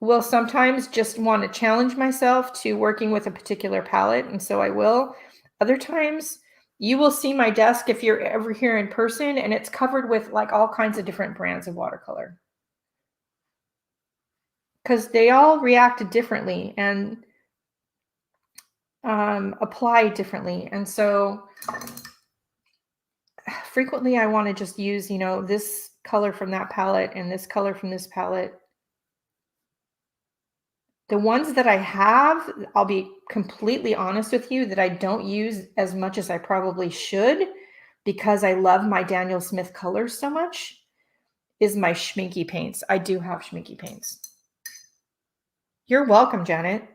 will sometimes just want to challenge myself to working with a particular palette, and so I will. Other times, you will see my desk if you're ever here in person, and it's covered with like all kinds of different brands of watercolor, because they all react differently and apply differently. And so frequently I want to just use, you know, this color from that palette and this color from this palette. The ones that I have, I'll be completely honest with you, that I don't use as much as I probably should because I love my Daniel Smith colors so much, is my Schminky paints. I do have Schminky paints. You're welcome, Janet.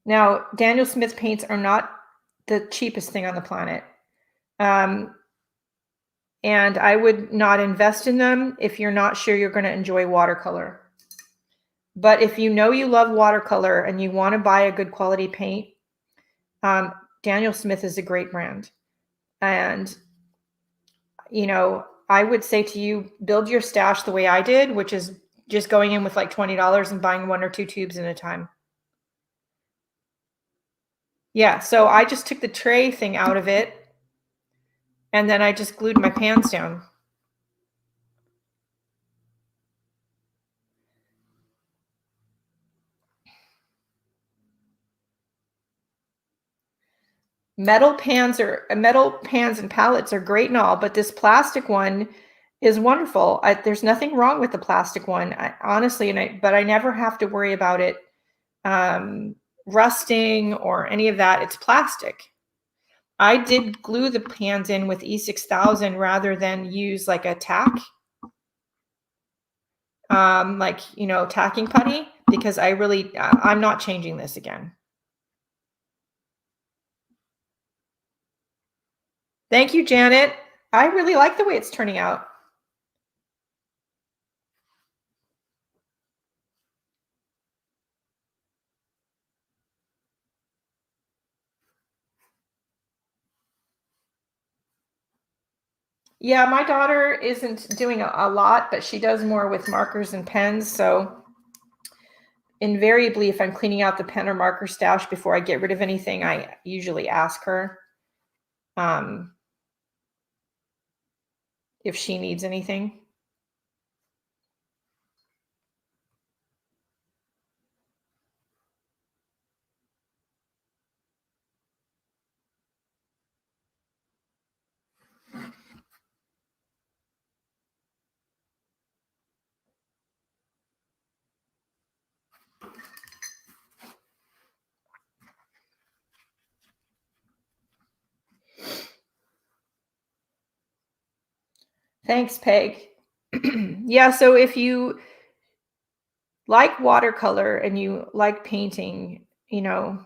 Now, Daniel Smith paints are not the cheapest thing on the planet. And I would not invest in them if you're not sure you're going to enjoy watercolor. But if you know you love watercolor and you want to buy a good quality paint, Daniel Smith is a great brand. And, you know, I would say to you, build your stash the way I did, which is just going in with like $20 and buying 1 or 2 tubes at a time. Yeah, so I just took the tray thing out of it, and then I just glued my pans down. Metal pans and palettes are great and all, but this plastic one is wonderful. There's nothing wrong with the plastic one, honestly, but I never have to worry about it rusting or any of that. It's plastic. I did glue the pans in with E6000 rather than use like a tack, like, you know, tacking putty, because I'm not changing this again. Thank you, Janet. I really like the way it's turning out. Yeah, my daughter isn't doing a lot, but she does more with markers and pens. So invariably, if I'm cleaning out the pen or marker stash before I get rid of anything, I usually ask her if she needs anything. Thanks, Peg. Yeah, so if you like watercolor and you like painting, you know,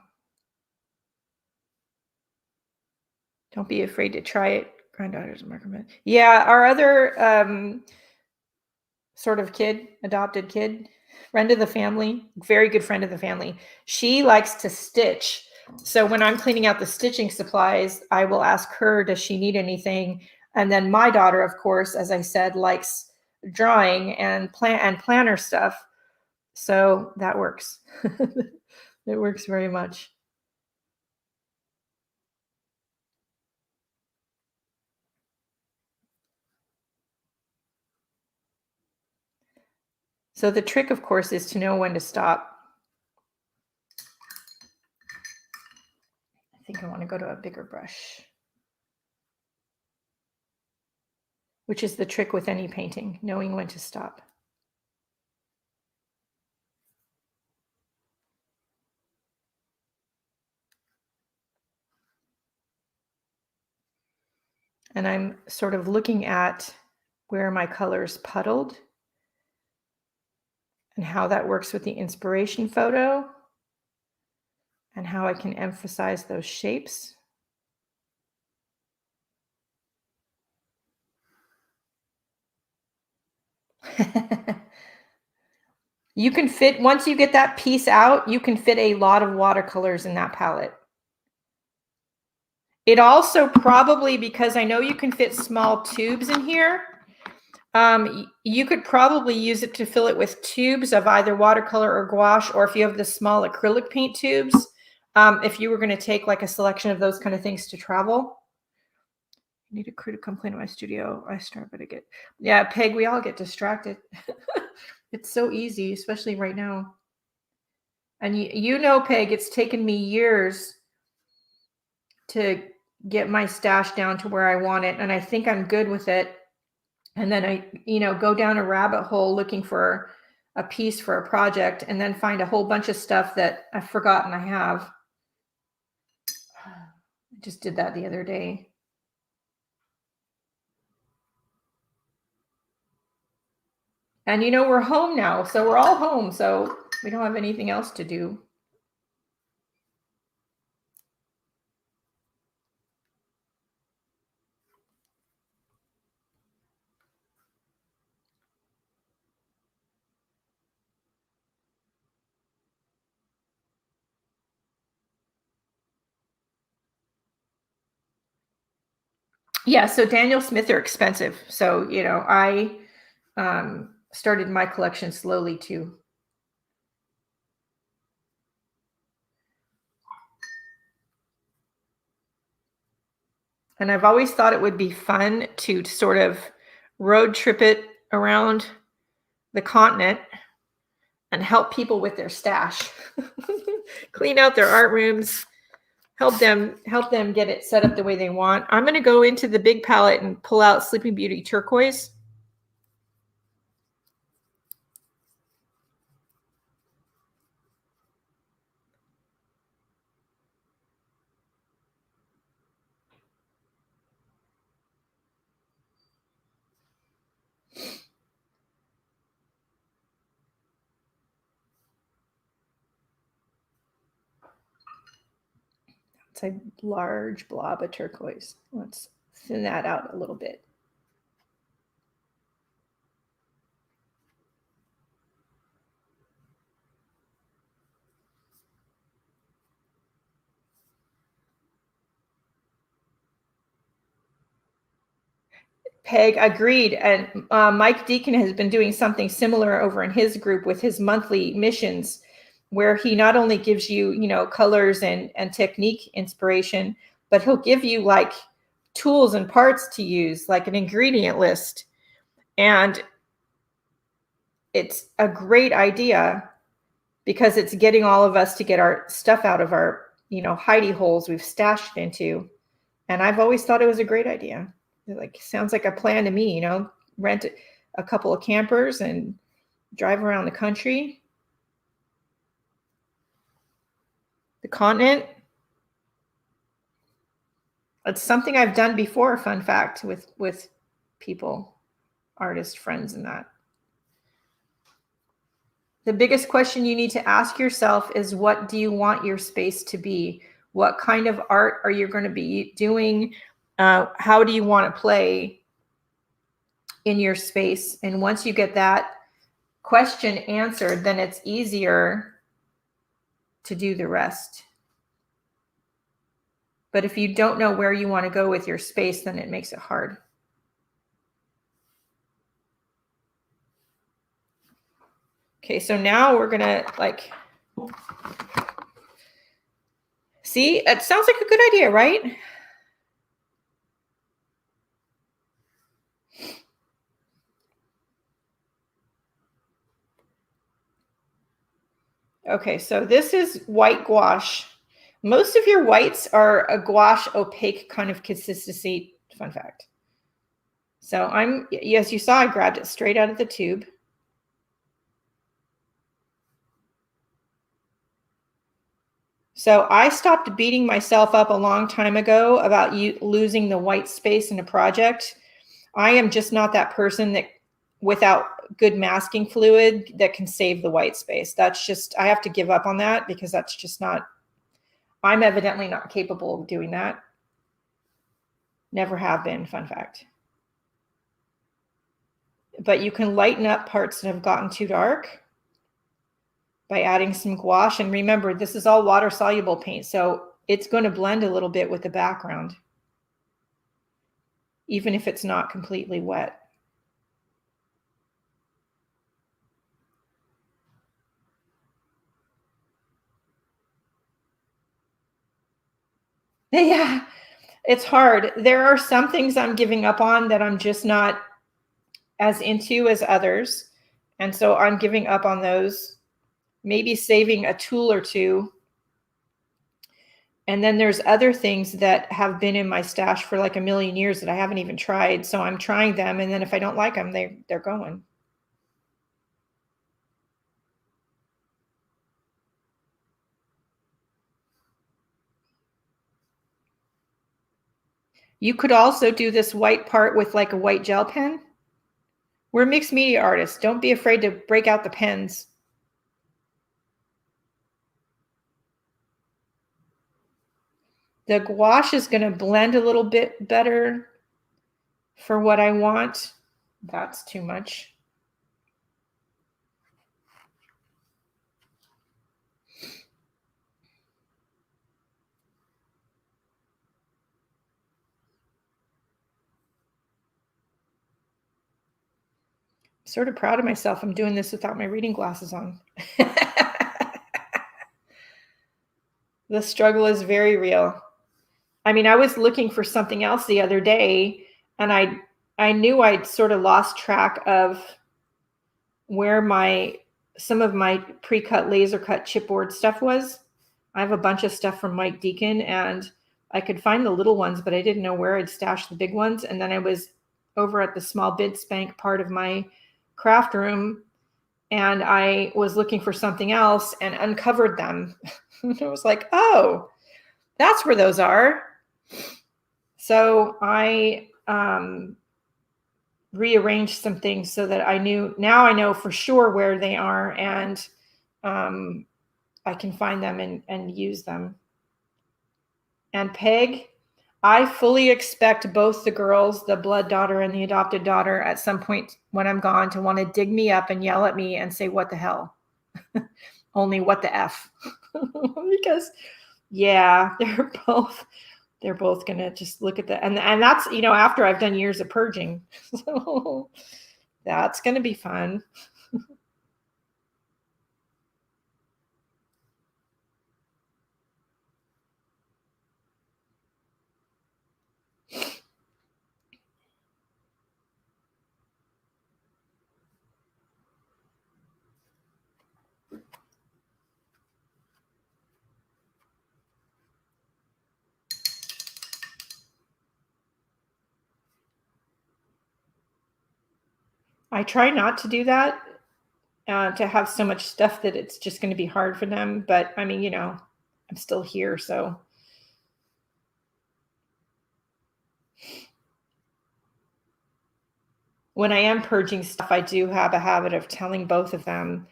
don't be afraid to try it. Granddaughter's Margaret. Yeah, our other sort of adopted kid, friend of the family, very good friend of the family. She likes to stitch. So when I'm cleaning out the stitching supplies, I will ask her, does she need anything? And then my daughter, of course, as I said, likes drawing and planner stuff. So that works. It works very much. So the trick, of course, is to know when to stop. I think I want to go to a bigger brush, which is the trick with any painting, knowing when to stop. And I'm sort of looking at where my colors puddled and how that works with the inspiration photo and how I can emphasize those shapes. You can fit, once you get that piece out, you can fit a lot of watercolors in that palette. It also probably, because I know you can fit small tubes in here, you could probably use it to fill it with tubes of either watercolor or gouache, or if you have the small acrylic paint tubes, if you were going to take like a selection of those kind of things to travel. I need a crew to come clean my studio. I start, but I get, yeah, Peg, we all get distracted. It's so easy, especially right now. And you know, Peg, it's taken me years to get my stash down to where I want it. And I think I'm good with it. And then I, go down a rabbit hole looking for a piece for a project and then find a whole bunch of stuff that I've forgotten I have. I just did that the other day. And we're home now. So we're all home. So we don't have anything else to do. Yeah, so Daniel Smith are expensive. So, I started my collection slowly too. And I've always thought it would be fun to sort of road trip it around the continent and help people with their stash. Clean out their art rooms, help them get it set up the way they want. I'm going to go into the big palette and pull out Sleeping Beauty Turquoise. It's a large blob of turquoise. Let's thin that out a little bit. Peg, agreed. And Mike Deacon has been doing something similar over in his group with his monthly missions, where he not only gives you, colors and technique inspiration, but he'll give you like tools and parts to use, like an ingredient list. And it's a great idea because it's getting all of us to get our stuff out of our, hidey holes we've stashed into. And I've always thought it was a great idea. Like, sounds like a plan to me, rent a couple of campers and drive around the country, the continent. It's something I've done before, fun fact, with people, artist friends and that. The biggest question you need to ask yourself is, what do you want your space to be? What kind of art are you going to be doing? how do you want to play in your space? And once you get that question answered, then it's easier to do the rest. But if you don't know where you want to go with your space, then it makes it hard. Okay, so now we're gonna like, see, it sounds like a good idea, right? Okay, so this is white gouache. Most of your whites are a gouache opaque kind of consistency, fun fact. So as you saw, I grabbed it straight out of the tube. So I stopped beating myself up a long time ago about losing the white space in a project. I am just not that person that without good masking fluid that can save the white space. That's just, I have to give up on that because that's just not, I'm evidently not capable of doing that. Never have been, fun fact. But you can lighten up parts that have gotten too dark by adding some gouache. And remember, this is all water soluble paint, so it's going to blend a little bit with the background, even if it's not completely wet. Yeah, it's hard. There are some things I'm giving up on that I'm just not as into as others. And so I'm giving up on those, maybe saving a tool or two. And then there's other things that have been in my stash for like a million years that I haven't even tried. So I'm trying them. And then if I don't like them, they're going. You could also do this white part with like a white gel pen. We're mixed media artists. Don't be afraid to break out the pens. The gouache is going to blend a little bit better for what I want. That's too much. I'm sort of proud of myself. I'm doing this without my reading glasses on. The struggle is very real. I mean, I was looking for something else the other day, and I knew I'd sort of lost track of where some of my pre-cut laser cut chipboard stuff was. I have a bunch of stuff from Mike Deacon, and I could find the little ones, but I didn't know where I'd stashed the big ones. And then I was over at the small bid spank part of my craft room, and I was looking for something else and uncovered them. I was like, oh, that's where those are. So I rearranged some things so that now I know for sure where they are, and I can find them and use them. And Peg, I fully expect both the girls, the blood daughter and the adopted daughter, at some point when I'm gone to want to dig me up and yell at me and say, what the hell? Only what the F? Because yeah, they're both going to just look at that. And that's, after I've done years of purging. So that's going to be fun. I try not to do that, to have so much stuff that it's just going to be hard for them. But I mean, I'm still here. So when I am purging stuff, I do have a habit of telling both of them,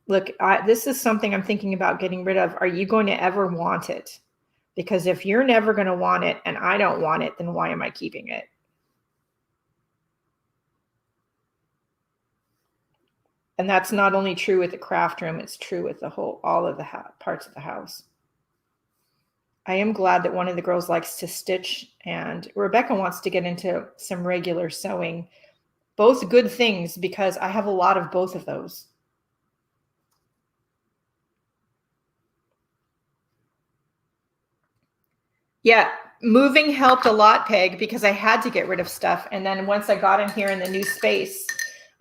look, this is something I'm thinking about getting rid of. Are you going to ever want it? Because if you're never going to want it and I don't want it, then why am I keeping it? And that's not only true with the craft room, it's true with all of the parts of the house. I am glad that one of the girls likes to stitch, and Rebecca wants to get into some regular sewing. Both good things, because I have a lot of both of those. Yeah, moving helped a lot, Peg, because I had to get rid of stuff. And then once I got in here in the new space,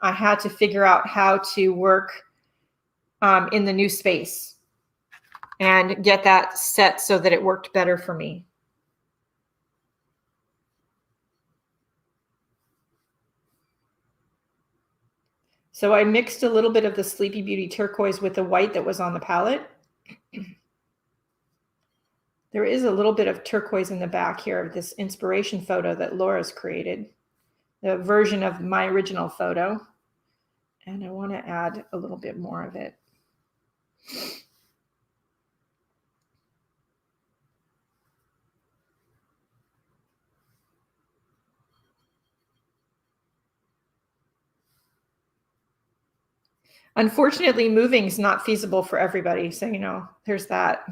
I had to figure out how to work in the new space and get that set so that it worked better for me. So I mixed a little bit of the Sleepy Beauty turquoise with the white that was on the palette. There is a little bit of turquoise in the back here of this inspiration photo that Laura's created, the version of my original photo. And I want to add a little bit more of it. Unfortunately, moving is not feasible for everybody. So, you know, there's that.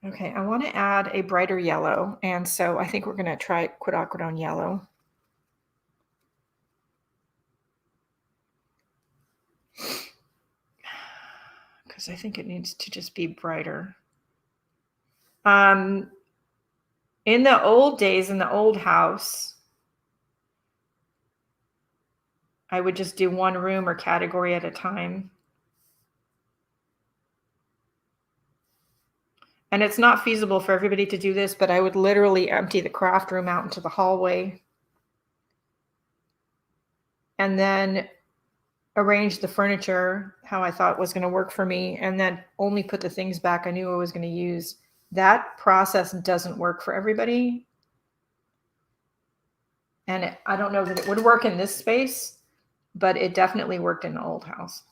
Okay, I want to add a brighter yellow. And so I think we're going to try quinacridone yellow. Because I think it needs to just be brighter. In the old days, in the old house, I would just do one room or category at a time. And it's not feasible for everybody to do this, but I would literally empty the craft room out into the hallway and then arrange the furniture how I thought was going to work for me, and then only put the things back I knew I was going to use. That process doesn't work for everybody. And I don't know that it would work in this space, but it definitely worked in the old house.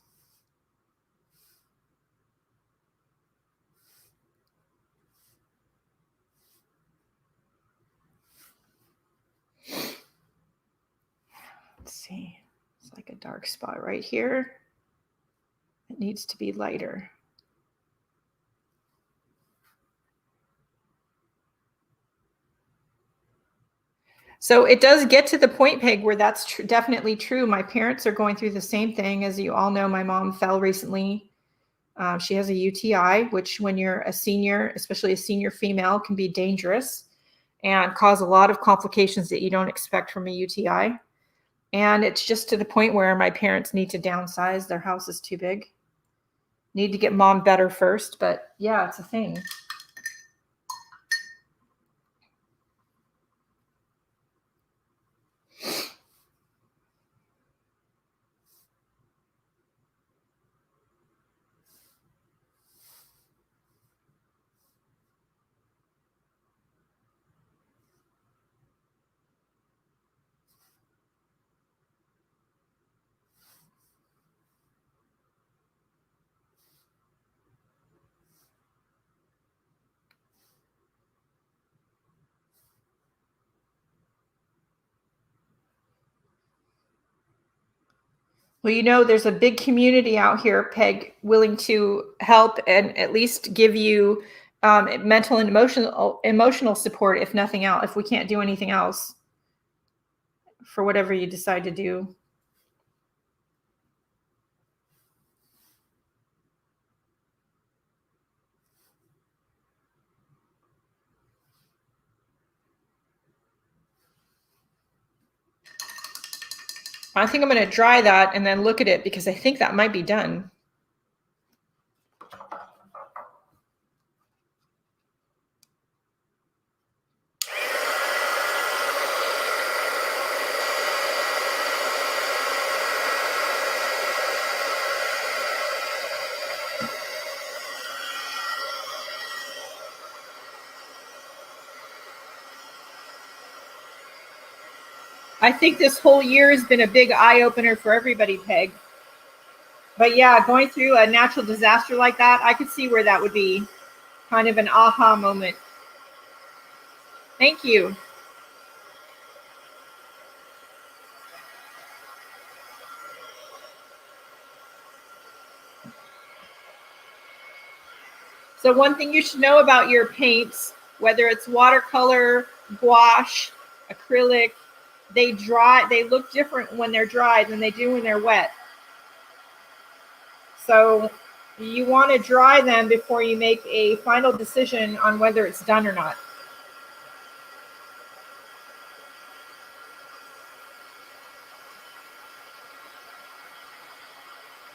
Let's see. It's like a dark spot right here. It needs to be lighter. So it does get to the point, Peg, where that's definitely true. My parents are going through the same thing. As you all know, my mom fell recently. She has a UTI, which when you're a senior, especially a senior female, can be dangerous and cause a lot of complications that you don't expect from a UTI. And it's just to the point where my parents need to downsize. Their house is too big. Need to get mom better first. But yeah, it's a thing. Well, you know, there's a big community out here, Peg, willing to help and at least give you mental and emotional support, if nothing else, if we can't do anything else for whatever you decide to do. I think I'm going to dry that and then look at it, because I think that might be done. I think this whole year has been a big eye-opener for everybody, Peg. But yeah, going through a natural disaster like that, I could see where that would be. kind of an aha moment. Thank you. So one thing you should know about your paints, whether it's watercolor, gouache, acrylic, they look different when they're dry than they do when they're wet. So you want to dry them before you make a final decision on whether it's done or not.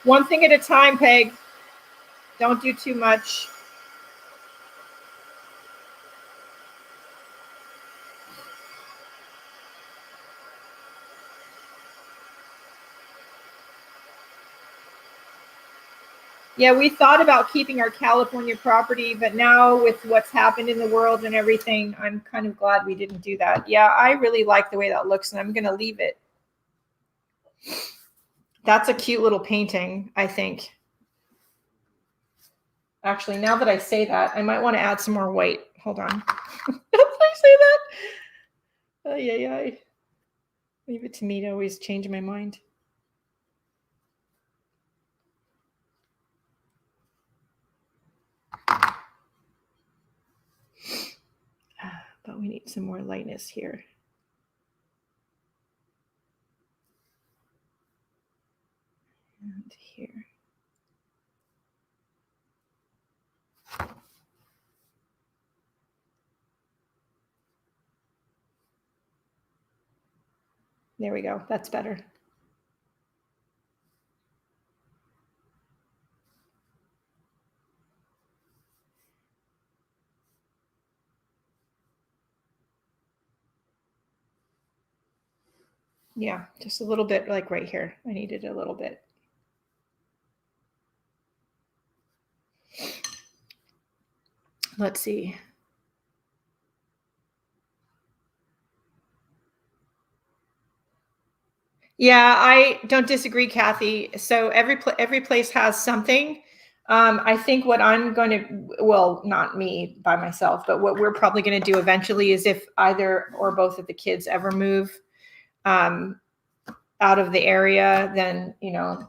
One thing at a time, Peg. Don't do too much. Yeah, we thought about keeping our California property, but now with what's happened in the world and everything, I'm kind of glad we didn't do that. Yeah, I really like the way that looks, and I'm going to leave it. That's a cute little painting, I think. Actually, now that I say that, I might want to add some more white. Hold on. Did I say that? Oh, yeah. Leave it to me to always change my mind. But we need some more lightness here. And here. There we go. That's better. Yeah, just a little bit like right here. I needed a little bit. Let's see. Yeah, I don't disagree, Kathy. So every place has something. I think what I'm going to, well, not me by myself, but what we're probably going to do eventually is if either or both of the kids ever move out of the area, then, you know,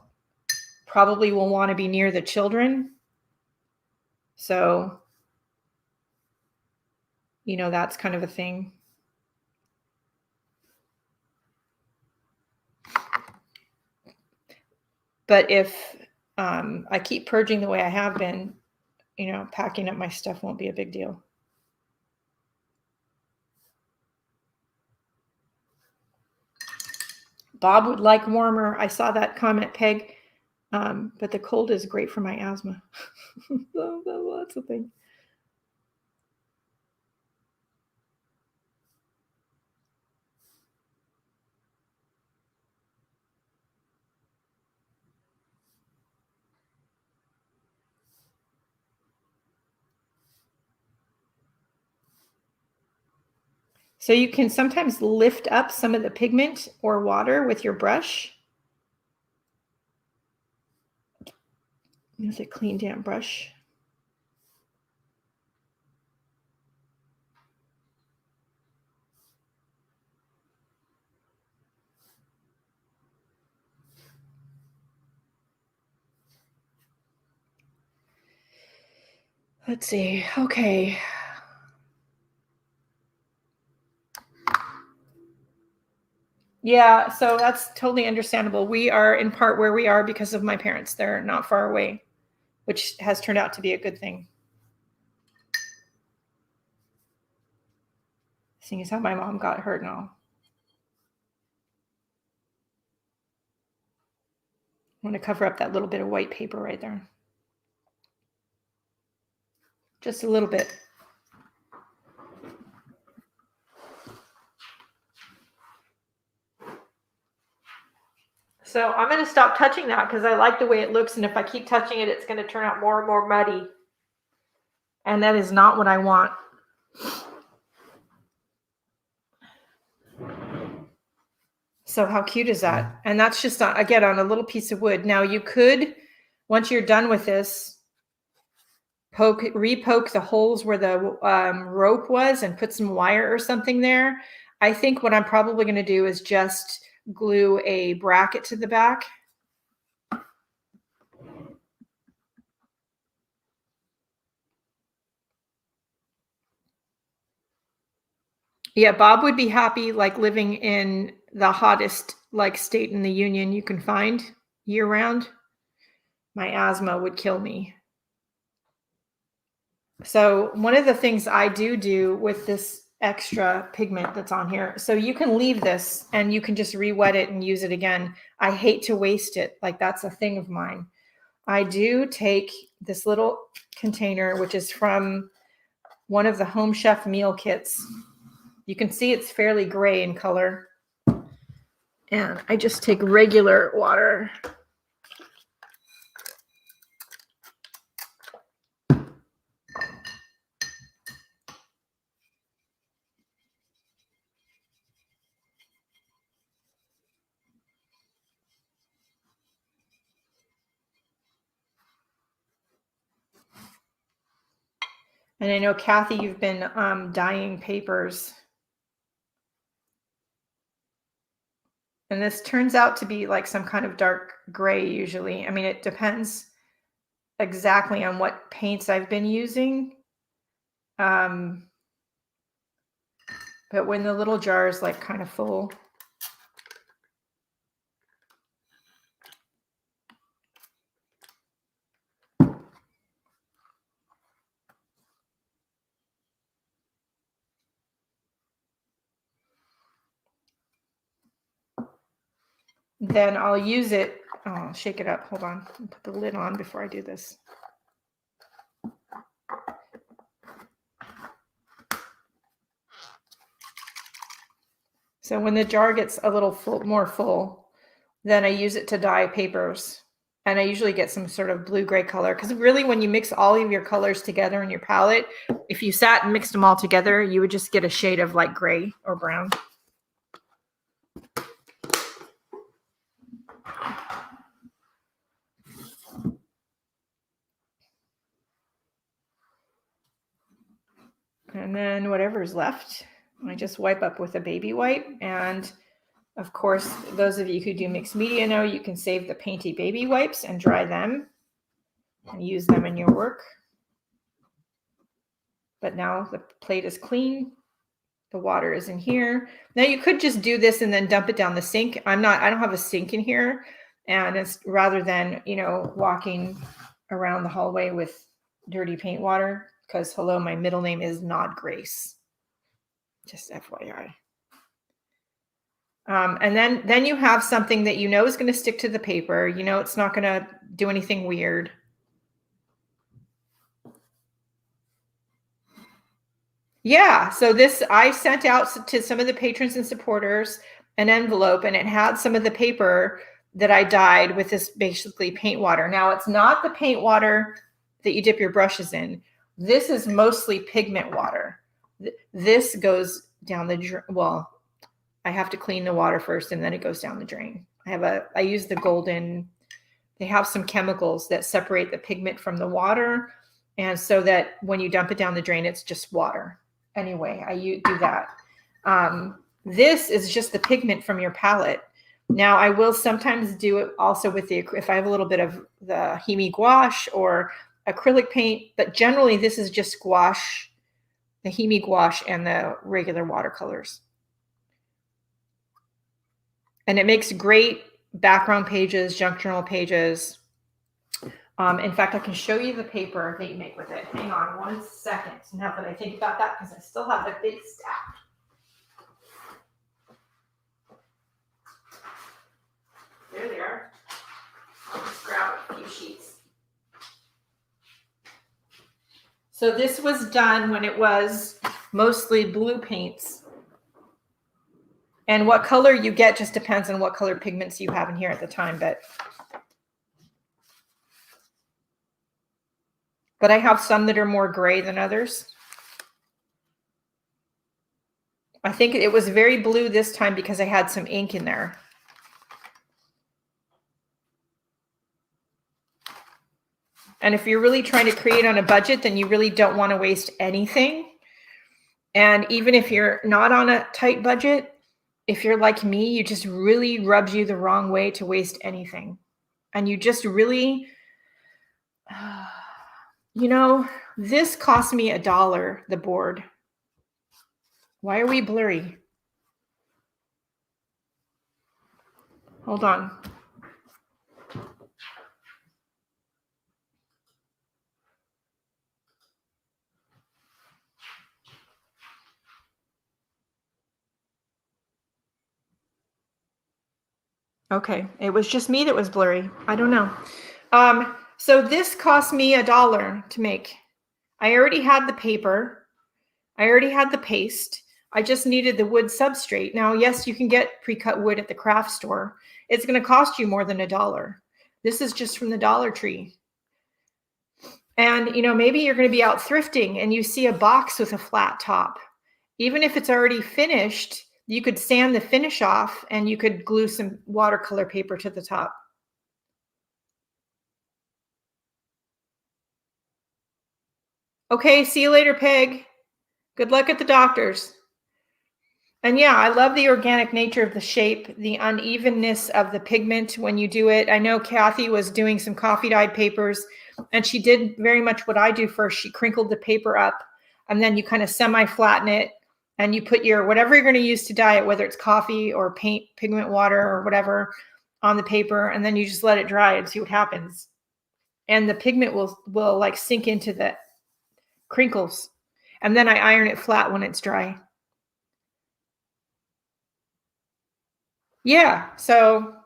probably will want to be near the children. So, you know, that's kind of a thing. But if I keep purging the way I have been, you know, packing up my stuff won't be a big deal. Bob would like warmer. I saw that comment, Peg. But the cold is great for my asthma. That's the thing. So you can sometimes lift up some of the pigment or water with your brush. Use a clean, damp brush. Let's see. Okay. Yeah, so that's totally understandable. We are in part where we are because of my parents. They're not far away, which has turned out to be a good thing. Seeing as how my mom got hurt and all. I'm going to cover up that little bit of white paper right there. Just a little bit. So I'm going to stop touching that because I like the way it looks. And if I keep touching it, it's going to turn out more and more muddy. And that is not what I want. So how cute is that? And that's just, again, on a little piece of wood. Now you could, once you're done with this, repoke the holes where the rope was and put some wire or something there. I think what I'm probably going to do is just glue a bracket to the back. Yeah, Bob would be happy, like living in the hottest like state in the union you can find year round. My asthma would kill me. So one of the things I do with this extra pigment that's on here, so you can leave this and you can just re-wet it and use it again. I hate to waste it. Like that's a thing of mine. I do take this little container, which is from one of the Home Chef meal kits. You can see it's fairly gray in color. And I just take regular water. And I know, Kathy, you've been dyeing papers. And this turns out to be like some kind of dark gray usually. I mean, it depends exactly on what paints I've been using. But when the little jar is like kind of full. Then I'll use it. Oh, I'll shake it up. Hold on. I'll put the lid on before I do this. So when the jar gets a little more full, then I use it to dye papers. And I usually get some sort of blue-gray color. Because really, when you mix all of your colors together in your palette, if you sat and mixed them all together, you would just get a shade of like gray or brown. And then whatever's left, I just wipe up with a baby wipe. And of course, those of you who do mixed media know you can save the painty baby wipes and dry them and use them in your work. But now the plate is clean. The water is in here. Now you could just do this and then dump it down the sink. I don't have a sink in here. And it's rather than, walking around the hallway with dirty paint water, because hello, my middle name is not Grace. Just FYI. And then you have something that is going to stick to the paper. It's not going to do anything weird. Yeah, so this, I sent out to some of the patrons and supporters an envelope, and it had some of the paper that I dyed with this basically paint water. Now, it's not the paint water that you dip your brushes in. This is mostly pigment water. This goes down the drain. Well, I have to clean the water first, and then it goes down the drain. I use the golden, they have some chemicals that separate the pigment from the water. And so that when you dump it down the drain, it's just water. Anyway, I do that. This is just the pigment from your palette. Now, I will sometimes do it also with if I have a little bit of the Hemi gouache or acrylic paint, but generally this is just gouache, the Hemi gouache and the regular watercolors. And it makes great background pages, junk journal pages. In fact, I can show you the paper that you make with it. Hang on 1 second. Now that I think about that, because I still have the big stack. There they are. I'll just grab a few sheets. So this was done when it was mostly blue paints. And what color you get just depends on what color pigments you have in here at the time. But I have some that are more gray than others. I think it was very blue this time because I had some ink in there. And if you're really trying to create on a budget, then you really don't want to waste anything. And even if you're not on a tight budget, if you're like me, you just really rubs you the wrong way to waste anything. And you just really, you know, this cost me $1, the board. Why are we blurry? Hold on. Okay, it was just me that was blurry. I don't know. So this cost me $1 to make. I already had the paper. I already had the paste. I just needed the wood substrate. Now, yes, you can get pre-cut wood at the craft store. It's going to cost you more than $1. This is just from the Dollar Tree. And, you know, maybe you're going to be out thrifting and you see a box with a flat top. Even if it's already finished, you could sand the finish off and you could glue some watercolor paper to the top. Okay, see you later, Peg. Good luck at the doctor's. And yeah, I love the organic nature of the shape, the unevenness of the pigment when you do it. I know Kathy was doing some coffee dyed papers and she did very much what I do first. She crinkled the paper up and then you kind of semi-flatten it and you put your, whatever you're going to use to dye it, whether it's coffee or paint, pigment water or whatever on the paper. And then you just let it dry and see what happens. And the pigment will like sink into the crinkles. And then I iron it flat when it's dry. Yeah. So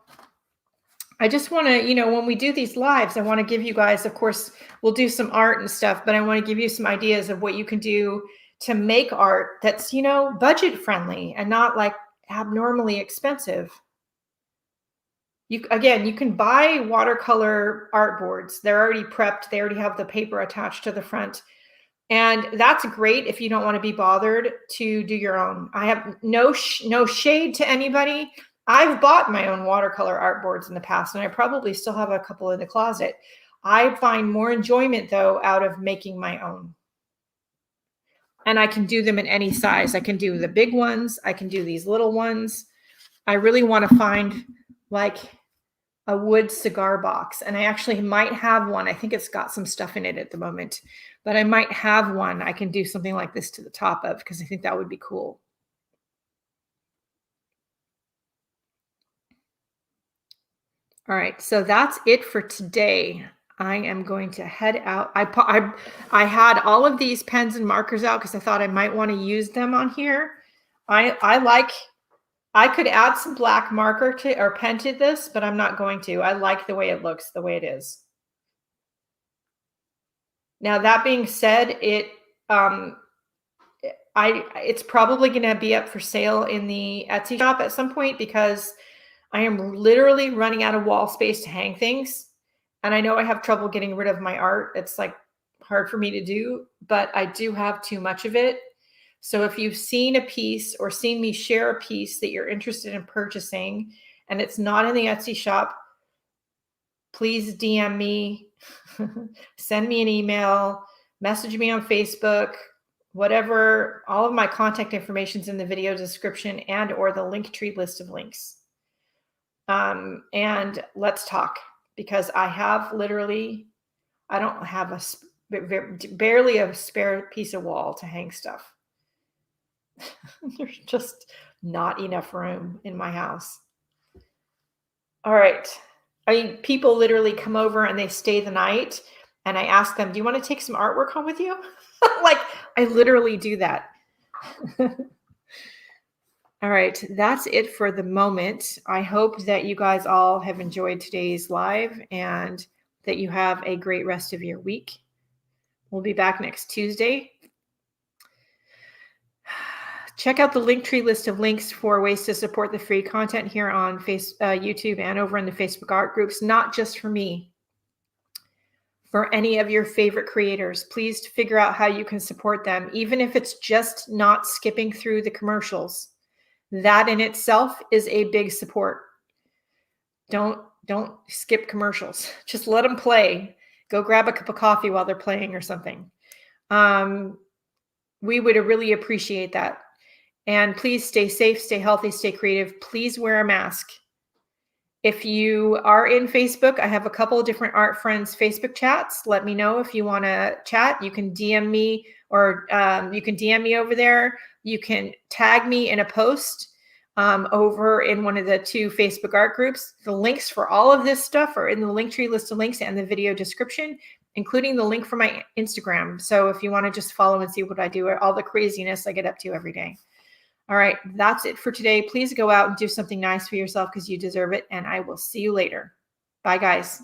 I just want to, you know, when we do these lives, I want to give you guys, of course, we'll do some art and stuff, but I want to give you some ideas of what you can do to make art that's, you know, budget friendly and not like abnormally expensive. You can buy watercolor art boards. They're already prepped. They already have the paper attached to the front. And that's great if you don't want to be bothered to do your own. I have no shade to anybody. I've bought my own watercolor art boards in the past, and I probably still have a couple in the closet. I find more enjoyment, though, out of making my own. And I can do them in any size. I can do the big ones. I can do these little ones. I really want to find like a wood cigar box. And I actually might have one. I think it's got some stuff in it at the moment, but I might have one I can do something like this to the top of because I think that would be cool. All right, so that's it for today. I am going to head out. I had all of these pens and markers out because I thought I might want to use them on here. I could add some black marker to or pen to this, but I'm not going to. I like the way it looks, the way it is. Now that being said, it's probably going to be up for sale in the Etsy shop at some point because I am literally running out of wall space to hang things. And I know I have trouble getting rid of my art. It's like hard for me to do, but I do have too much of it. So if you've seen a piece or seen me share a piece that you're interested in purchasing and it's not in the Etsy shop, please DM me, send me an email, message me on Facebook, whatever. All of my contact information is in the video description and or the Linktree list of links. And let's talk because I don't have barely a spare piece of wall to hang stuff. There's just not enough room in my house. All right. I mean, people literally come over and they stay the night and I ask them, do you want to take some artwork home with you? Like I literally do that. All right, that's it for the moment. I hope that you guys all have enjoyed today's live and that you have a great rest of your week. We'll be back next Tuesday. Check out the Linktree list of links for ways to support the free content here on YouTube and over in the Facebook art groups, not just for me, for any of your favorite creators. Please figure out how you can support them, even if it's just not skipping through the commercials. That in itself is a big support. Don't skip commercials. Just let them play. Go grab a cup of coffee while they're playing or something. We would really appreciate that. And please stay safe, stay healthy, stay creative. Please wear a mask. If you are in Facebook, I have a couple of different Art Friends Facebook chats. Let me know if you want to chat. You can DM me, or you can DM me over there. You can tag me in a post over in one of the 2 Facebook art groups. The links for all of this stuff are in the Linktree list of links and the video description, including the link for my Instagram. So if you want to just follow and see what I do, all the craziness I get up to every day. All right, that's it for today. Please go out and do something nice for yourself because you deserve it. And I will see you later. Bye, guys.